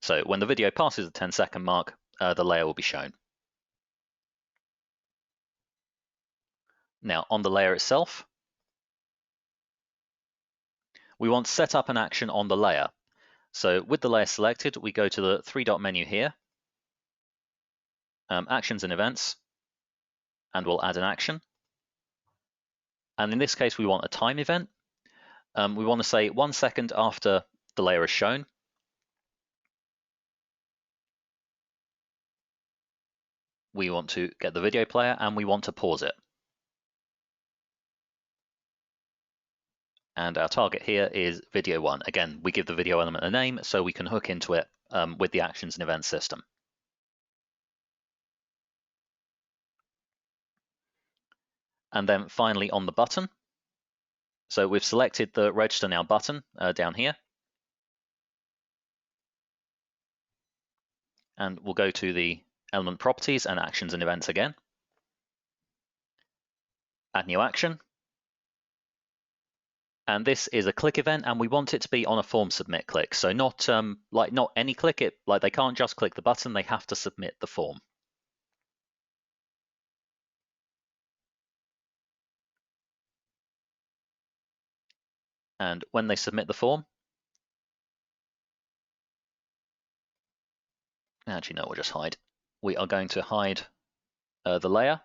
So when the video passes the 10-second mark, the layer will be shown. Now on the layer itself, we want to set up an action on the layer. So with the layer selected, we go to the three-dot menu here, Actions and Events, and we'll add an action. And in this case, we want a time event. We want to say 1 second after the layer is shown. We want to get the video player and we want to pause it. And our target here is video 1. Again, we give the video element a name so we can hook into it with the actions and events system. And then finally on the button, so we've selected the Register Now button down here. And we'll go to the element properties and actions and events again. Add new action. And this is a click event, and we want it to be on a form submit click. So not not any click, they can't just click the button, they have to submit the form. And when they submit the form, actually no, we'll just hide. We are going to hide the layer.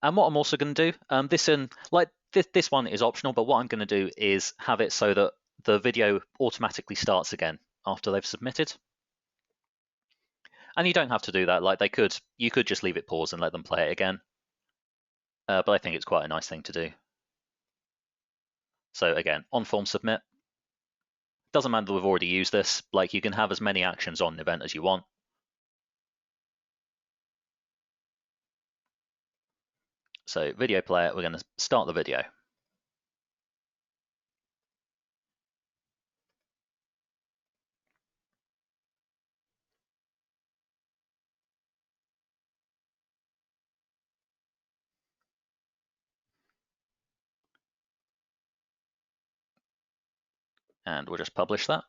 And what I'm also going to do, this one is optional, but what I'm going to do is have it so that the video automatically starts again after they've submitted. And you don't have to do that. You could just leave it paused and let them play it again. But I think it's quite a nice thing to do. So again, on form submit. Doesn't matter that we've already used this. You can have as many actions on an event as you want. So video player, we're going to start the video. And we'll just publish that.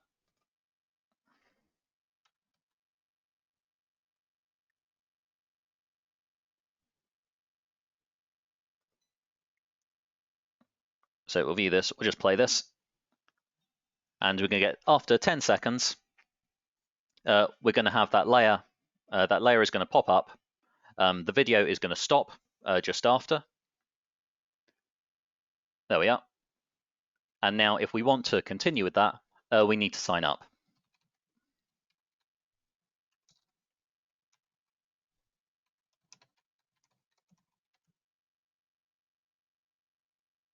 So we'll view this, we'll just play this. And we're going to get, after 10 seconds, we're going to have that layer. That layer is going to pop up. The video is going to stop just after. There we are. And now if we want to continue with that, we need to sign up.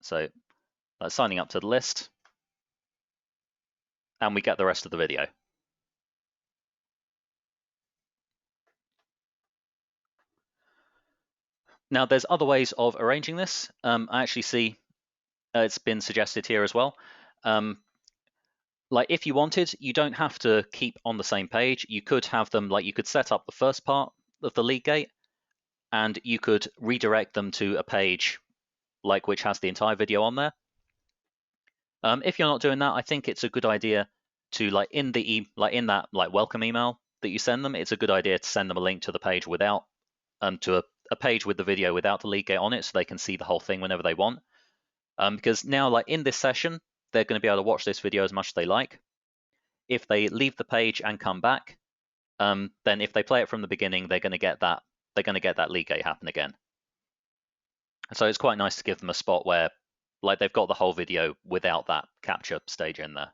So that's signing up to the list. And we get the rest of the video. Now there's other ways of arranging this. I actually see it's been suggested here as well. If you wanted, you don't have to keep on the same page. You could have them, you could set up the first part of the lead gate, and you could redirect them to a page which has the entire video on there. If you're not doing that, I think it's a good idea to in that welcome email that you send them, it's a good idea to send them a link to the page without to a page with the video without the lead gate on it, so they can see the whole thing whenever they want. Because now, in this session, they're going to be able to watch this video as much as they like. If they leave the page and come back, then if they play it from the beginning, they're going to get that. They're going to get that lead gate happen again. So it's quite nice to give them a spot where, they've got the whole video without that capture stage in there.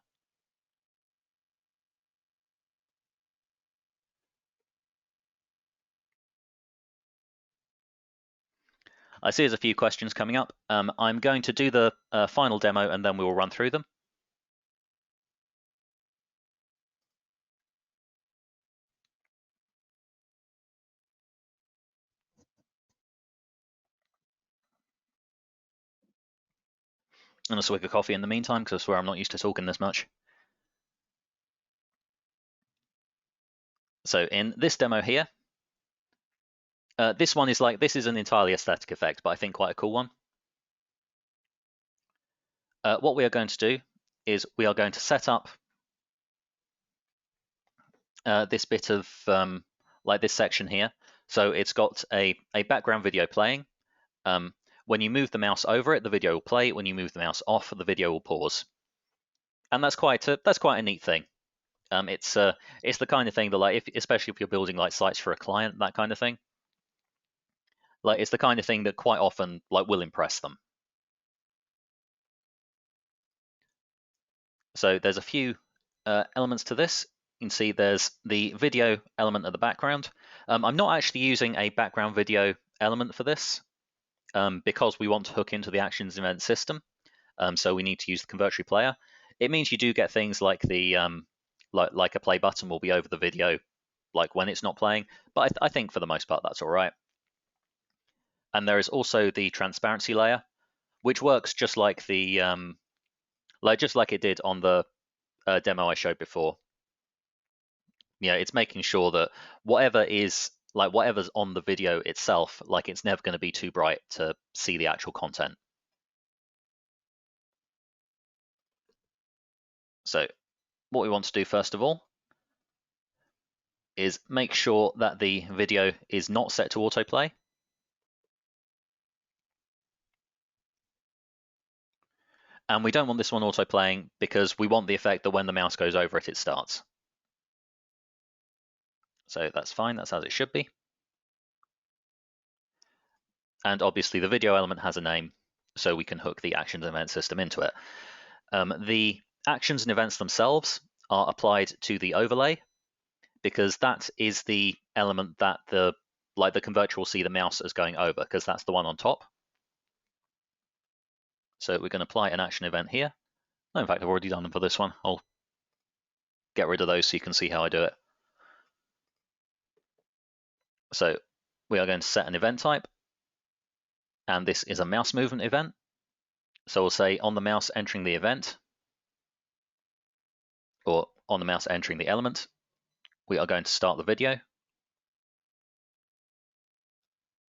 I see there's a few questions coming up. I'm going to do the final demo and then we will run through them. and a swig of coffee in the meantime, because I swear I'm not used to talking this much. So in this demo here, this one is this is an entirely aesthetic effect, but I think quite a cool one. What we are going to do is we are going to set up this bit of this section here. So it's got a background video playing. When you move the mouse over it, the video will play. When you move the mouse off, the video will pause. And that's quite a neat thing. It's the kind of thing that especially if you're building sites for a client, that kind of thing. It's the kind of thing that quite often will impress them. So there's a few elements to this. You can see there's the video element at the background. I'm not actually using a background video element for this because we want to hook into the actions event system. So we need to use the Convertri player. It means you do get things like the like a play button will be over the video when it's not playing, but I think for the most part that's all right. And there is also the transparency layer, which works just like the just like it did on the demo I showed before. Yeah, it's making sure that whatever's on the video itself, it's never going to be too bright to see the actual content. So what we want to do first of all is make sure that the video is not set to autoplay. And we don't want this one autoplaying because we want the effect that when the mouse goes over it, it starts. So that's fine, that's as it should be. And obviously the video element has a name, so we can hook the actions and event system into it. The actions and events themselves are applied to the overlay because that is the element that the Convertri will see the mouse as going over, because that's the one on top. So we're going to apply an action event here. No, in fact, I've already done them for this one. I'll get rid of those so you can see how I do it. So we are going to set an event type, and this is a mouse movement event. So we'll say on the mouse entering the event, or on the mouse entering the element, we are going to start the video.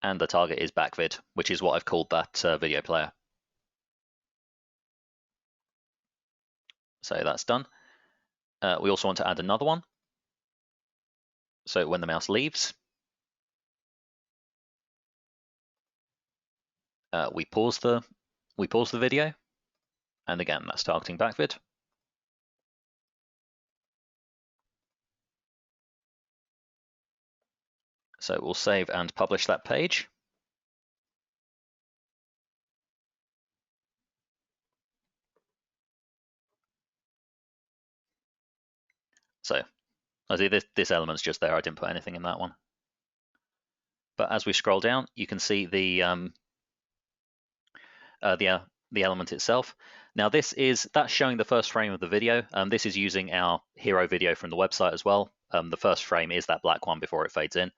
And the target is backvid, which is what I've called that video player. So that's done. We also want to add another one. So when the mouse leaves, we pause the video, and again that's targeting backvid. So we'll save and publish that page. So I see this element's just there. I didn't put anything in that one. But as we scroll down, you can see the element itself. Now that's showing the first frame of the video. This is using our hero video from the website as well. The first frame is that black one before it fades in.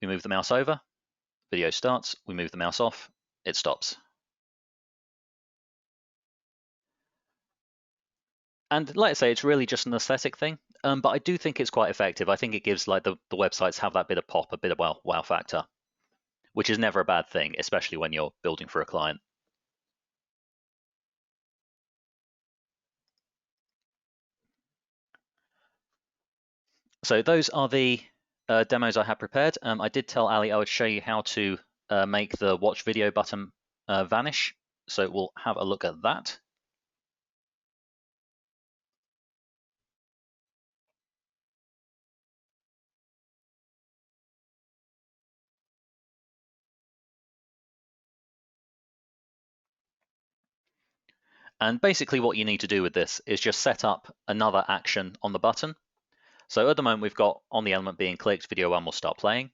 We move the mouse over, video starts. We move the mouse off, it stops. And like I say, it's really just an aesthetic thing, but I do think it's quite effective. I think it gives the websites have that bit of pop, a bit of wow factor, which is never a bad thing, especially when you're building for a client. So those are the demos I have prepared. I did tell Ali I would show you how to make the watch video button vanish. So we'll have a look at that. And basically what you need to do with this is just set up another action on the button. So at the moment we've got on the element being clicked, video 1 will start playing.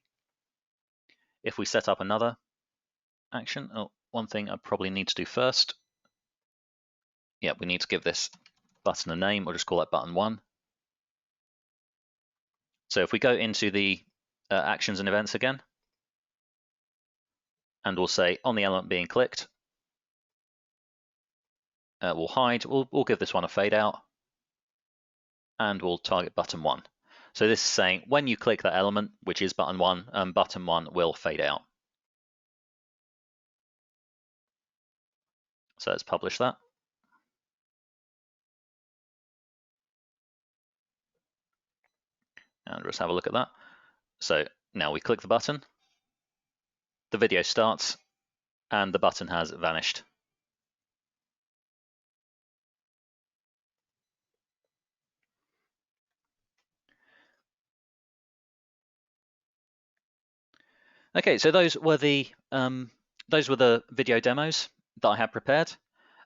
If we set up another action, one thing I probably need to do first. Yeah, we need to give this button a name. We'll just call that button 1. So if we go into the actions and events again, and we'll say on the element being clicked, We'll hide. We'll give this one a fade out, and we'll target button 1. So this is saying when you click that element, which is button 1, button 1 will fade out. So let's publish that. And let's have a look at that. So now we click the button, the video starts, and the button has vanished. Okay, so those were the video demos that I had prepared.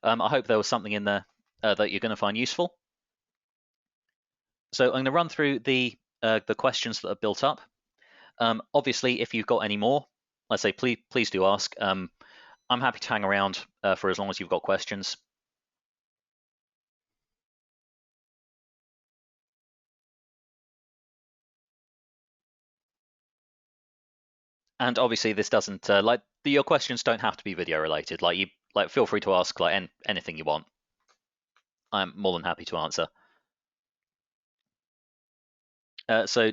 I hope there was something in there that you're going to find useful. So I'm going to run through the questions that are built up. Obviously, if you've got any more, let's say please do ask. I'm happy to hang around for as long as you've got questions. And obviously, this doesn't your questions don't have to be video related. Feel free to ask anything you want. I'm more than happy to answer. So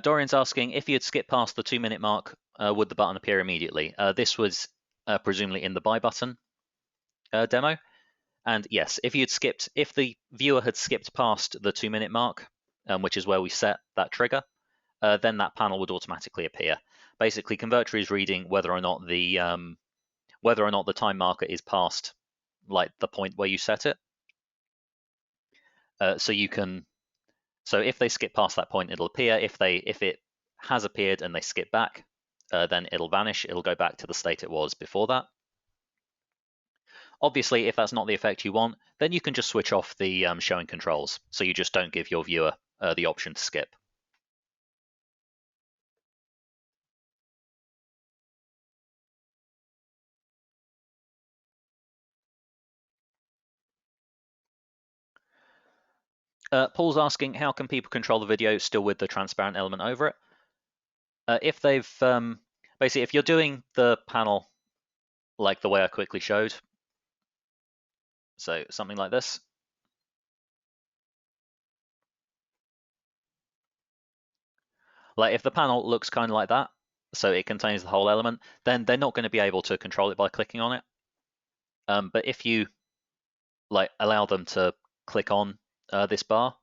Dorian's asking if you had skipped past the 2-minute mark, would the button appear immediately? This was presumably in the buy button demo. And yes, if the viewer had skipped past the 2-minute mark, which is where we set that trigger, then that panel would automatically appear. Basically, Convertri is reading whether or not the time marker is past the point where you set it. So if they skip past that point, it'll appear. If it has appeared and they skip back, then it'll vanish. It'll go back to the state it was before that. Obviously, if that's not the effect you want, then you can just switch off the showing controls. So you just don't give your viewer the option to skip. Paul's asking, how can people control the video still with the transparent element over it? If they've basically, if you're doing the panel like the way I quickly showed, so something like this, like if the panel looks kind of like that, so it contains the whole element, then they're not going to be able to control it by clicking on it. But if you allow them to click on this bar,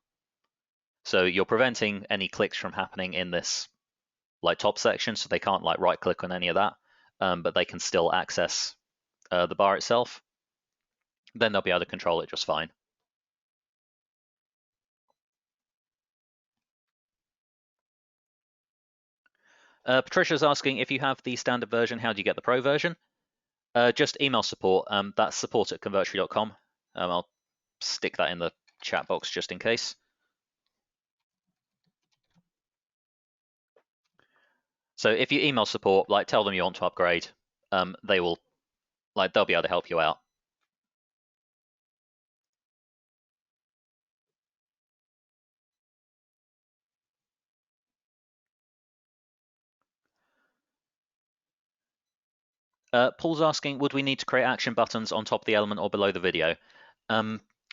so you're preventing any clicks from happening in this top section, so they can't right click on any of that, but they can still access the bar itself, then they'll be able to control it just fine. Patricia's asking, if you have the standard version, how do you get the pro version? Just email support. That's support@convertery.com. I'll stick that in the chat box just in case. So if you email support, tell them you want to upgrade, they will, they'll be able to help you out. Paul's asking, would we need to create action buttons on top of the element or below the video?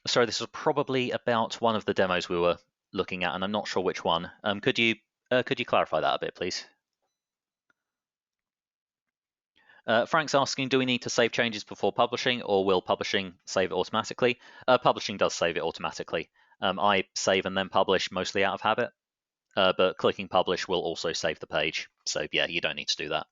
Sorry, this is probably about one of the demos we were looking at, and I'm not sure which one. Could you clarify that a bit, please? Frank's asking, do we need to save changes before publishing, or will publishing save it automatically? Publishing does save it automatically. I save and then publish mostly out of habit, but clicking publish will also save the page. So yeah, you don't need to do that.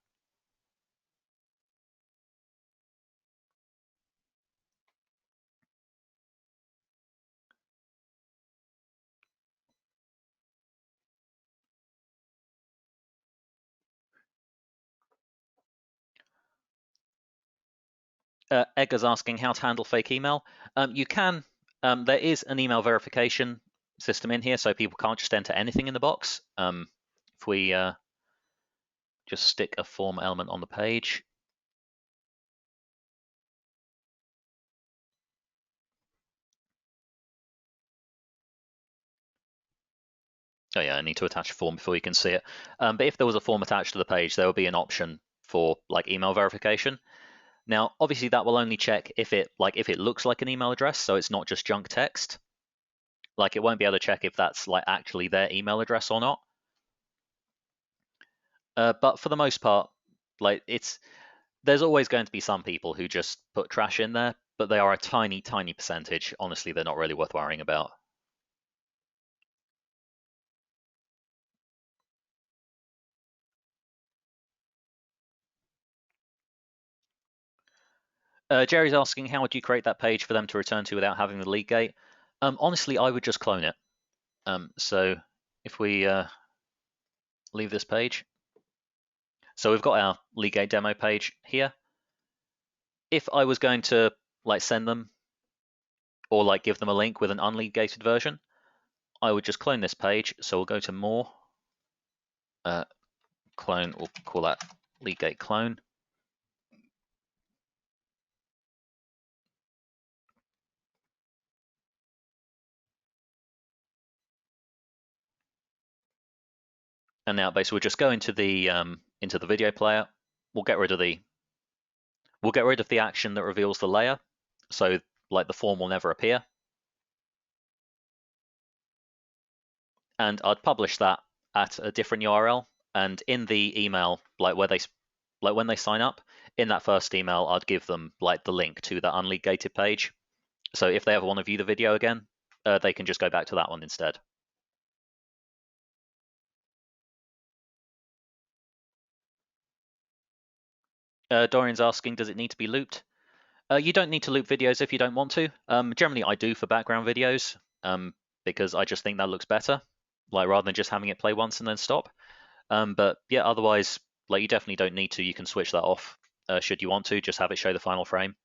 Edgar's asking how to handle fake email. You can. There is an email verification system in here, so people can't just enter anything in the box. If we just stick a form element on the page. Oh yeah, I need to attach a form before you can see it. But if there was a form attached to the page, there would be an option for email verification. Now, obviously that will only check if it looks like an email address, so it's not just junk text. Like it won't be able to check if that's like actually their email address or not. But for the most part, like there's always going to be some people who just put trash in there, but they are a tiny, tiny percentage. Honestly, they're not really worth worrying about. Jerry's asking, how would you create that page for them to return to without having the league gate? Honestly, I would just clone it. So if we leave this page, so we've got our league gate demo page here. If I was going to like send them or like give them a link with an unleague gated version, I would just clone this page. So we'll go to more, clone, we'll call that league gate clone. And now basically we'll just go into the video player. We'll get rid of the action that reveals the layer. So like the form will never appear. And I'd publish that at a different URL. And in the email, like when they sign up, in that first email, I'd give them like the link to the unleague gated page. So if they ever want to view the video again, they can just go back to that one instead. Dorian's asking, does it need to be looped? You don't need to loop videos if you don't want to. Generally, I do for background videos because I just think that looks better, like rather than just having it play once and then stop. But yeah, otherwise, like you definitely don't need to. You can switch that off should you want to. Just have it show the final frame.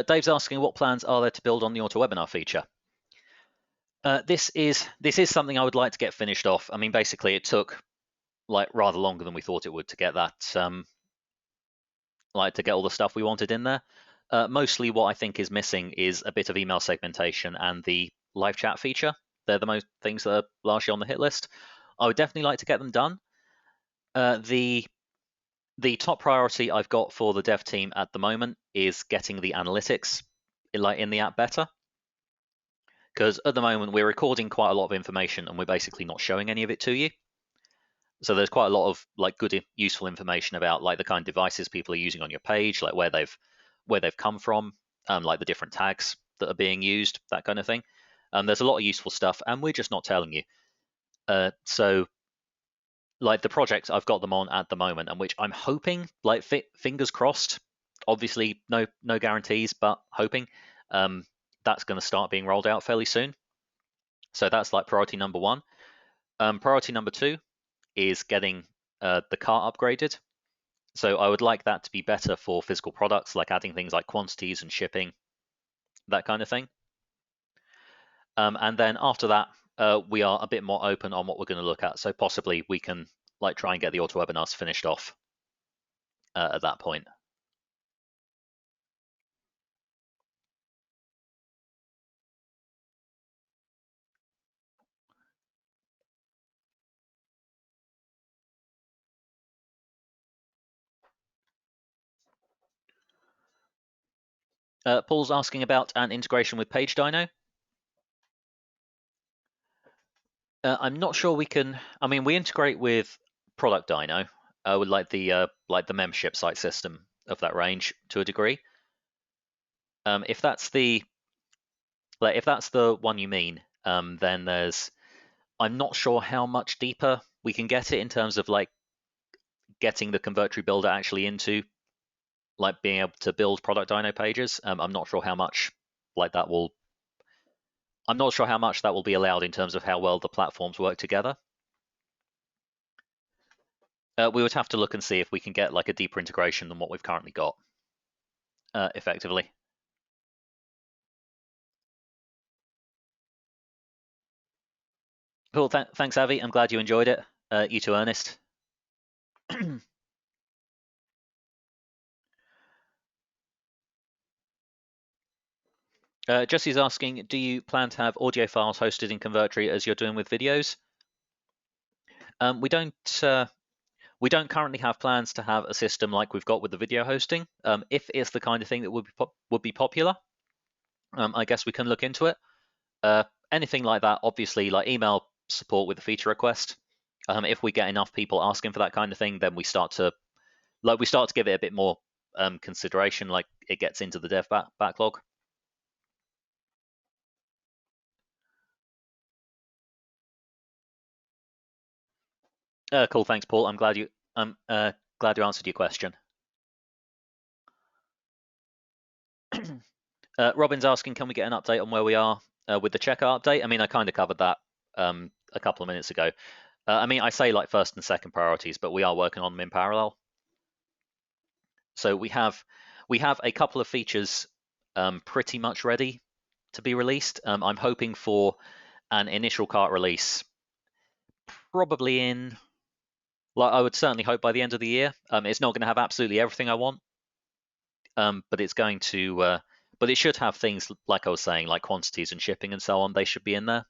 Dave's asking, what plans are there to build on the auto webinar feature? This is something I would like to get finished off. I mean, basically, it took like rather longer than we thought it would to get that, like to get all the stuff we wanted in there. Mostly, what I think is missing is a bit of email segmentation and the live chat feature. They're the most things that are largely on the hit list. I would definitely like to get them done. The top priority I've got for the dev team at the moment is getting the analytics in the app better. Because at the moment we're recording quite a lot of information and we're basically not showing any of it to you. So there's quite a lot of like good, useful information about like the kind of devices people are using on your page, like where they've come from, like the different tags that are being used, that kind of thing. There's a lot of useful stuff, and we're just not telling you. So like the project I've got them on at the moment, and which I'm hoping, like fingers crossed, obviously no guarantees, but hoping that's going to start being rolled out fairly soon. So that's like priority number one. Priority number two is getting the cart upgraded. So I would like that to be better for physical products, like adding things like quantities and shipping, that kind of thing. And then after that, we are a bit more open on what we're going to look at. So possibly we can like try and get the auto webinars finished off at that point. Paul's asking about an integration with PageDino. I'm not sure we can. I mean, we integrate with Product Dino, with like the membership site system of that range to a degree. If that's the one you mean, then I'm not sure how much deeper we can get it in terms of like getting the Convertri builder actually into like being able to build Product Dino pages. I'm not sure how much like that will. I'm not sure how much that will be allowed in terms of how well the platforms work together. We would have to look and see if we can get like a deeper integration than what we've currently got, effectively. Cool. Thanks, Avi. I'm glad you enjoyed it. You too, Ernest. Jesse's asking, do you plan to have audio files hosted in Convertri as you're doing with videos? Um, we don't. Uh, we don't currently have plans to have a system like we've got with the video hosting. If it's the kind of thing that would be popular, I guess we can look into it. Anything like that, obviously, like email support with a feature request. If we get enough people asking for that kind of thing, then we start to give it a bit more consideration, like it gets into the dev backlog. Cool, thanks, Paul. I'm glad you answered your question. Robin's asking, can we get an update on where we are with the checkout update? I mean, I kind of covered that a couple of minutes ago. I mean, I say like first and second priorities, but we are working on them in parallel. So we have a couple of features pretty much ready to be released. I'm hoping for an initial cart release probably in, like I would certainly hope by the end of the year. It's not going to have absolutely everything I want, but it's going to, but it should have things like I was saying, like quantities and shipping and so on. They should be in there.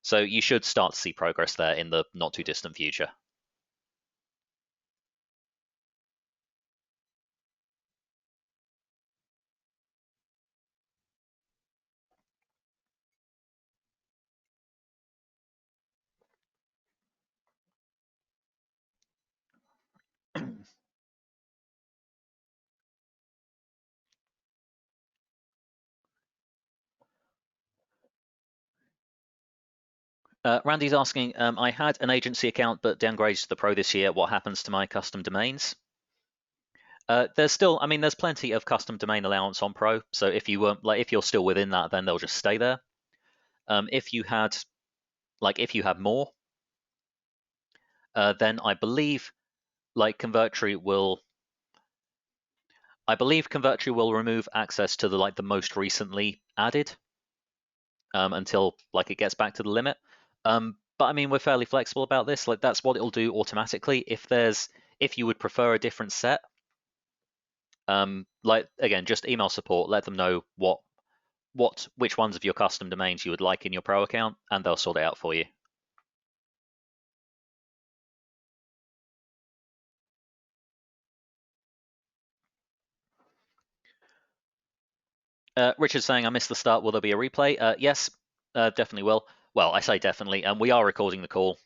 So you should start to see progress there in the not too distant future. Randy's asking, I had an agency account but downgraded to the Pro this year. What happens to my custom domains? There's still, I mean, there's plenty of custom domain allowance on Pro. So if you weren't if you're still within that, then they'll just stay there. If you had more, then I believe Convertri will remove access to the most recently added until it gets back to the limit. But I mean, we're fairly flexible about this. Like that's what it'll do automatically. If you would prefer a different set, again, just email support, let them know which ones of your custom domains you would like in your Pro account, and they'll sort it out for you. Richard's saying, I missed the start. Will there be a replay? Yes, definitely will. Well, I say definitely. We are recording the call.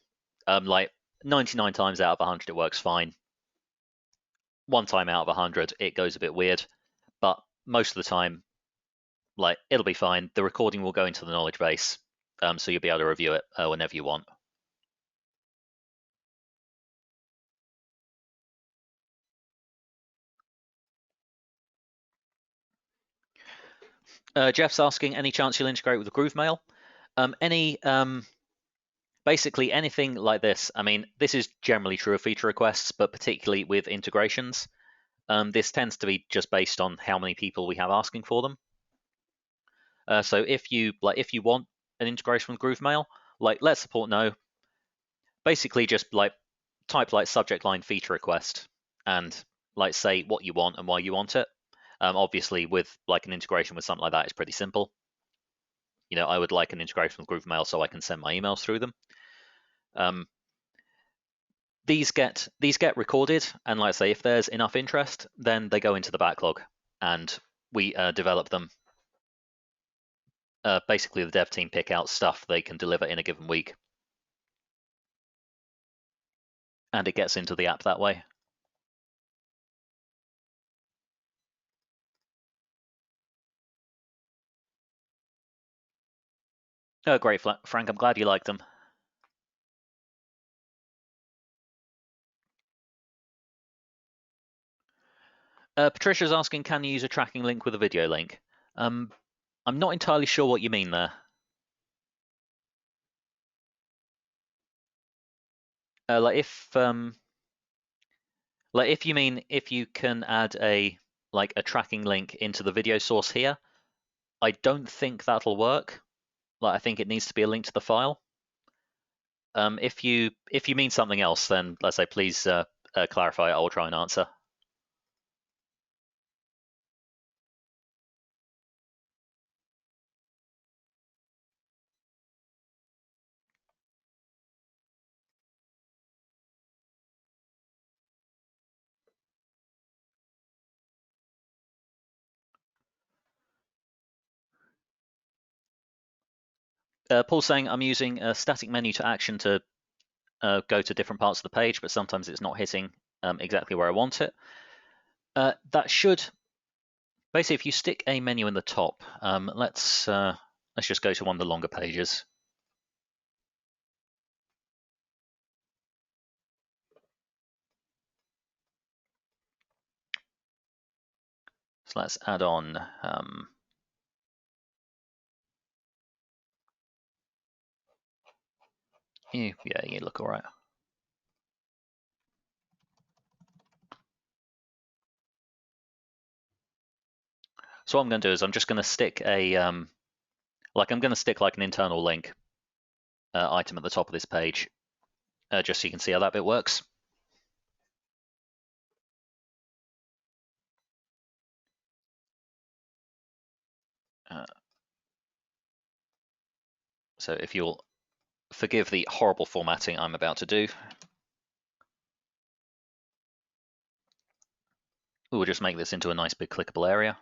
99 times out of 100, it works fine. One time out of 100, it goes a bit weird. But most of the time, it'll be fine. The recording will go into the knowledge base, so you'll be able to review it whenever you want. Jeff's asking, any chance you'll integrate with GrooveMail? Basically anything like this. I mean, this is generally true of feature requests, but particularly with integrations. This tends to be just based on how many people we have asking for them. So if you want an integration with GrooveMail, let support know. Basically, just type subject line feature request and say what you want and why you want it. Obviously, with an integration with something like that, it's pretty simple. I would like an integration with GrooveMail so I can send my emails through them. These get recorded, and like I say, if there's enough interest, then they go into the backlog, and we develop them. Basically, the dev team pick out stuff they can deliver in a given week, and it gets into the app that way. Oh, great, Frank. I'm glad you liked them. Patricia's asking, can you use a tracking link with a video link? I'm not entirely sure what you mean there. If you mean if you can add a tracking link into the video source here, I don't think that'll work. I think it needs to be a link to the file. If you mean something else, then let's say please clarify. I will try and answer. Paul's saying I'm using a static menu to action to go to different parts of the page, but sometimes it's not hitting exactly where I want it. That should basically, if you stick a menu in the top, let's just go to one of the longer pages. So let's add on. Yeah, you look all right. So what I'm going to do is I'm just going to stick a I'm going to stick like an internal link item at the top of this page, just so you can see how that bit works. So if you'll forgive the horrible formatting I'm about to do, we'll just make this into a nice big clickable area.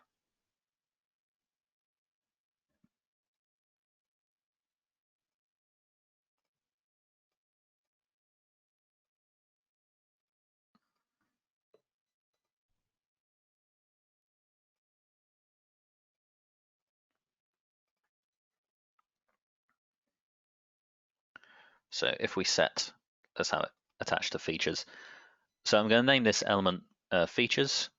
So if we set, let's have it attached to features. So I'm going to name this element features.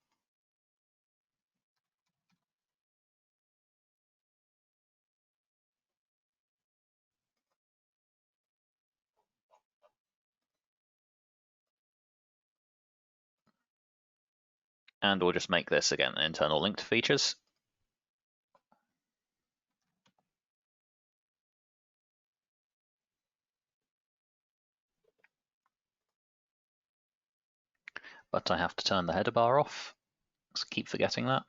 And we'll just make this again an internal link to features. But I have to turn the header bar off. Let's keep forgetting that.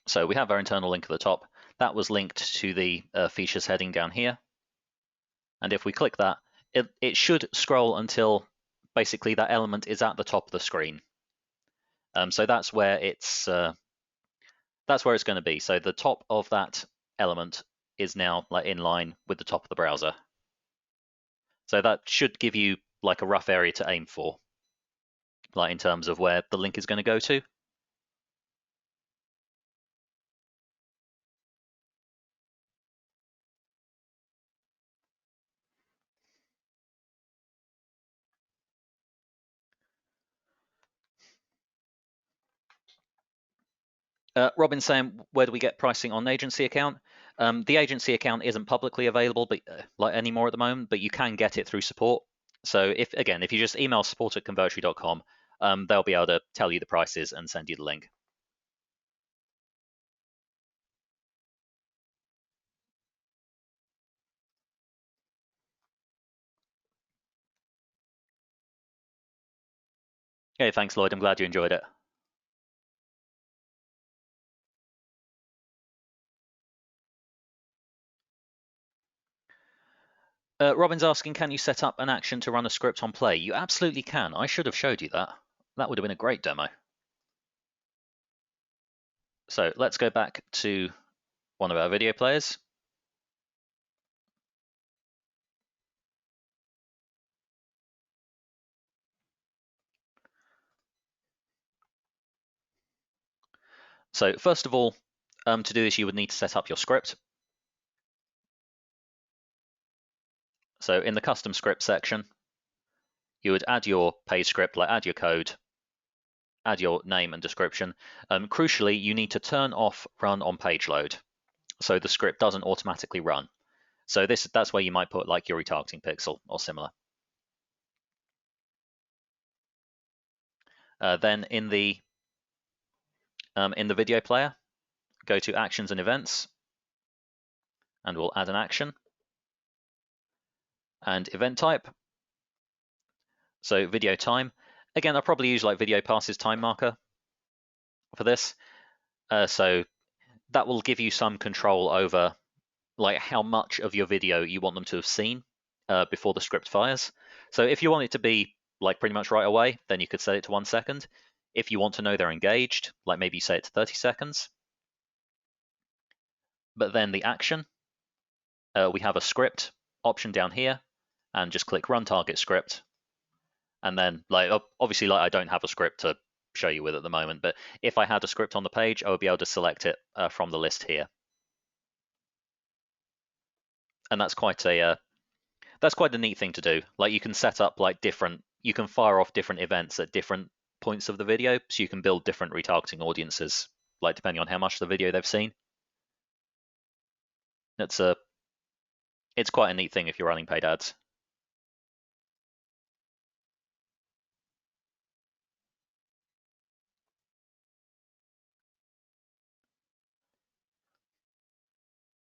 So we have our internal link at the top. That was linked to the features heading down here. And if we click that, it should scroll until basically that element is at the top of the screen. So that's where it's going to be. So the top of that element is now like in line with the top of the browser. So that should give you like a rough area to aim for, like in terms of where the link is going to go to. Robin's saying, where do we get pricing on an agency account? The agency account isn't publicly available, but like anymore at the moment, but you can get it through support. So if you just email support@convertery.com, they'll be able to tell you the prices and send you the link. Okay, thanks, Lloyd. I'm glad you enjoyed it. Robin's asking, can you set up an action to run a script on play? You absolutely can. I should have showed you that. That would have been a great demo. So let's go back to one of our video players. So first of all, to do this, you would need to set up your script. So in the custom script section, you would add your page script, like add your code, add your name and description. Crucially, you need to turn off run on page load, so the script doesn't automatically run. So that's where you might put like your retargeting pixel or similar. Then in the video player, go to Actions and Events, and we'll add an action and event type. So video time. Again, I'll probably use like video passes time marker for this. So that will give you some control over like how much of your video you want them to have seen before the script fires. So if you want it to be like pretty much right away, then you could set it to 1 second. If you want to know they're engaged, like maybe say it to 30 seconds. But then the action, we have a script option down here, and just click Run Target Script. And then, like, obviously, like I don't have a script to show you with at the moment, but if I had a script on the page, I would be able to select it from the list here. And that's quite a neat thing to do. Like you can set up like you can fire off different events at different points of the video, so you can build different retargeting audiences, like depending on how much of the video they've seen. It's quite a neat thing if you're running paid ads.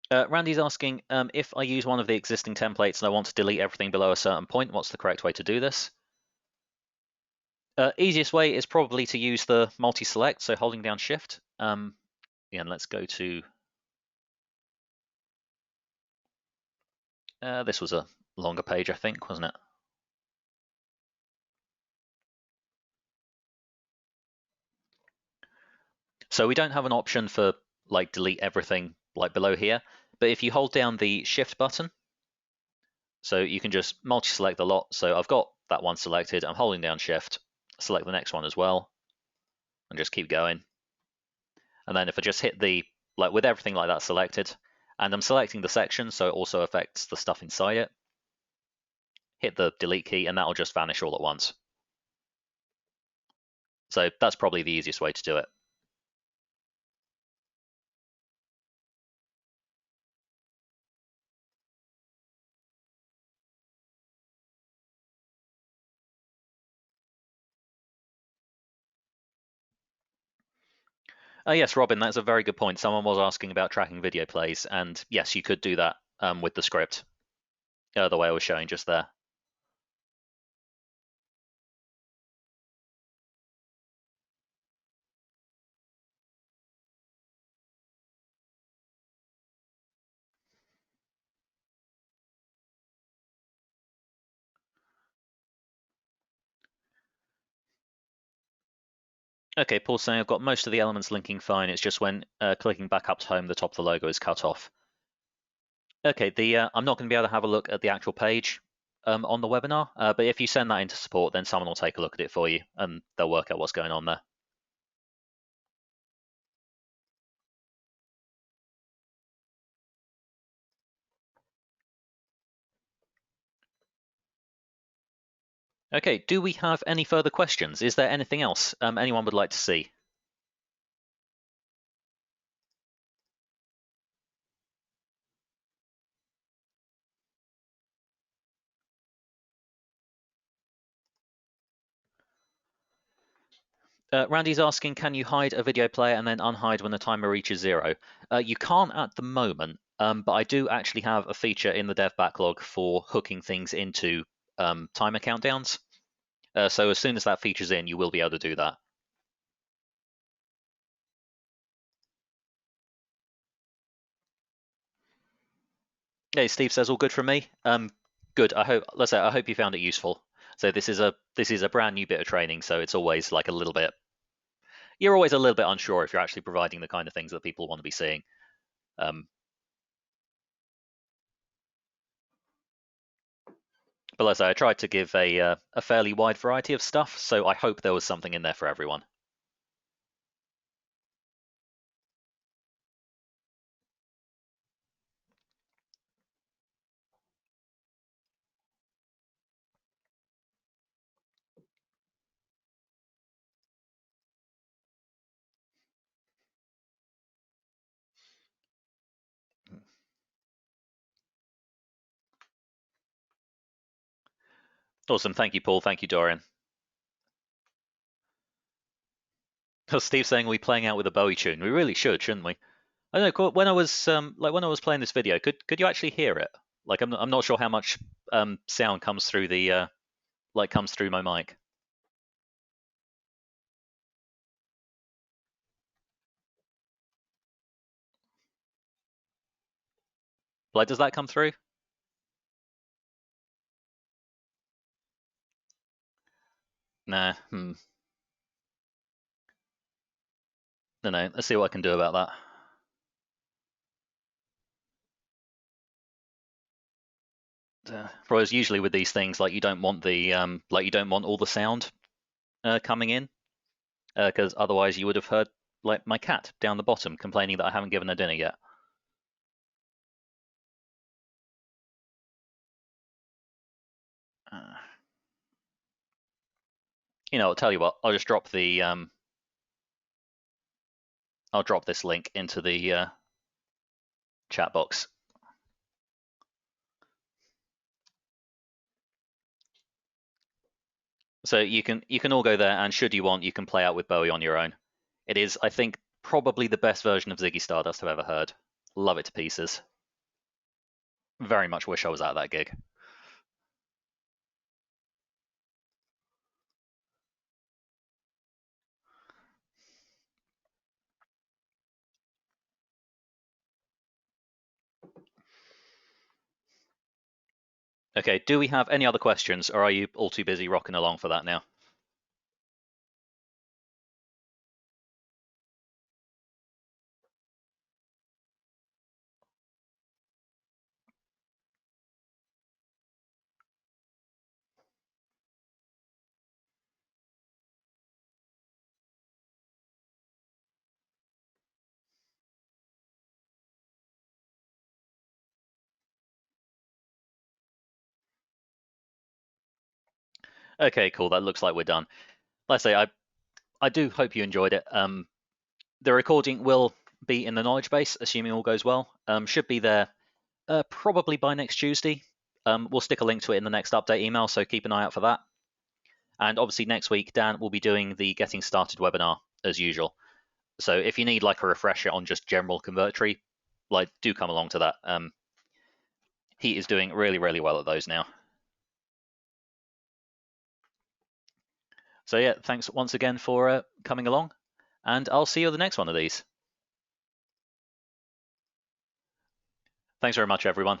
Randy's asking if I use one of the existing templates and I want to delete everything below a certain point, what's the correct way to do this? Easiest way is probably to use the multi-select, so holding down Shift. And let's go to. This was a longer page, I think, wasn't it? So we don't have an option for like delete everything like below here, but if you hold down the Shift button, so you can just multi-select the lot. So I've got that one selected. I'm holding down Shift, select the next one as well, and just keep going. And then if I just hit the, like with everything like that selected, and I'm selecting the section, so it also affects the stuff inside it, hit the delete key, and that'll just vanish all at once. So that's probably the easiest way to do it. Yes, Robin, that's a very good point. Someone was asking about tracking video plays, and yes, you could do that with the script, the way I was showing just there. Okay, Paul's saying I've got most of the elements linking fine. It's just when clicking back up to home, the top of the logo is cut off. Okay, I'm not going to be able to have a look at the actual page on the webinar, but if you send that into support, then someone will take a look at it for you, and they'll work out what's going on there. Okay, do we have any further questions? Is there anything else anyone would like to see? Randy's asking, can you hide a video player and then unhide when the timer reaches 0? You can't at the moment, but I do actually have a feature in the dev backlog for hooking things into timer countdowns. So as soon as that feature's in, you will be able to do that. Hey, Steve says all good from me. Good. I hope you found it useful. So this is a brand new bit of training, so it's always like a little bit. You're always a little bit unsure if you're actually providing the kind of things that people want to be seeing. But as I tried to give a fairly wide variety of stuff, so I hope there was something in there for everyone. Awesome. Thank you, Paul. Thank you, Dorian. Steve's saying we're playing out with a Bowie tune. We really should, shouldn't we? I don't know. When I was when I was playing this video, could you actually hear it? Like I'm not sure how much sound comes through the comes through my mic. Like, does that come through? Nah. No. Let's see what I can do about that. Whereas usually with these things, like you don't want the you don't want all the sound coming in, because otherwise you would have heard like my cat down the bottom complaining that I haven't given her dinner yet. Uh, I'll tell you what. I'll just drop the I'll drop this link into the chat box. So you can all go there, and should you want, you can play out with Bowie on your own. It is, I think, probably the best version of Ziggy Stardust I've ever heard. Love it to pieces. Very much wish I was at that gig. Okay, do we have any other questions, or are you all too busy rocking along for that now? Okay, cool. That looks like we're done. Like I say, I do hope you enjoyed it. The recording will be in the knowledge base, assuming all goes well. Should be there probably by next Tuesday. We'll stick a link to it in the next update email, so keep an eye out for that. And obviously next week, Dan will be doing the Getting Started webinar as usual. So if you need like a refresher on just general Convertri, like do come along to that. He is doing really, really well at those now. So yeah, thanks once again for coming along, and I'll see you at the next one of these. Thanks very much, everyone.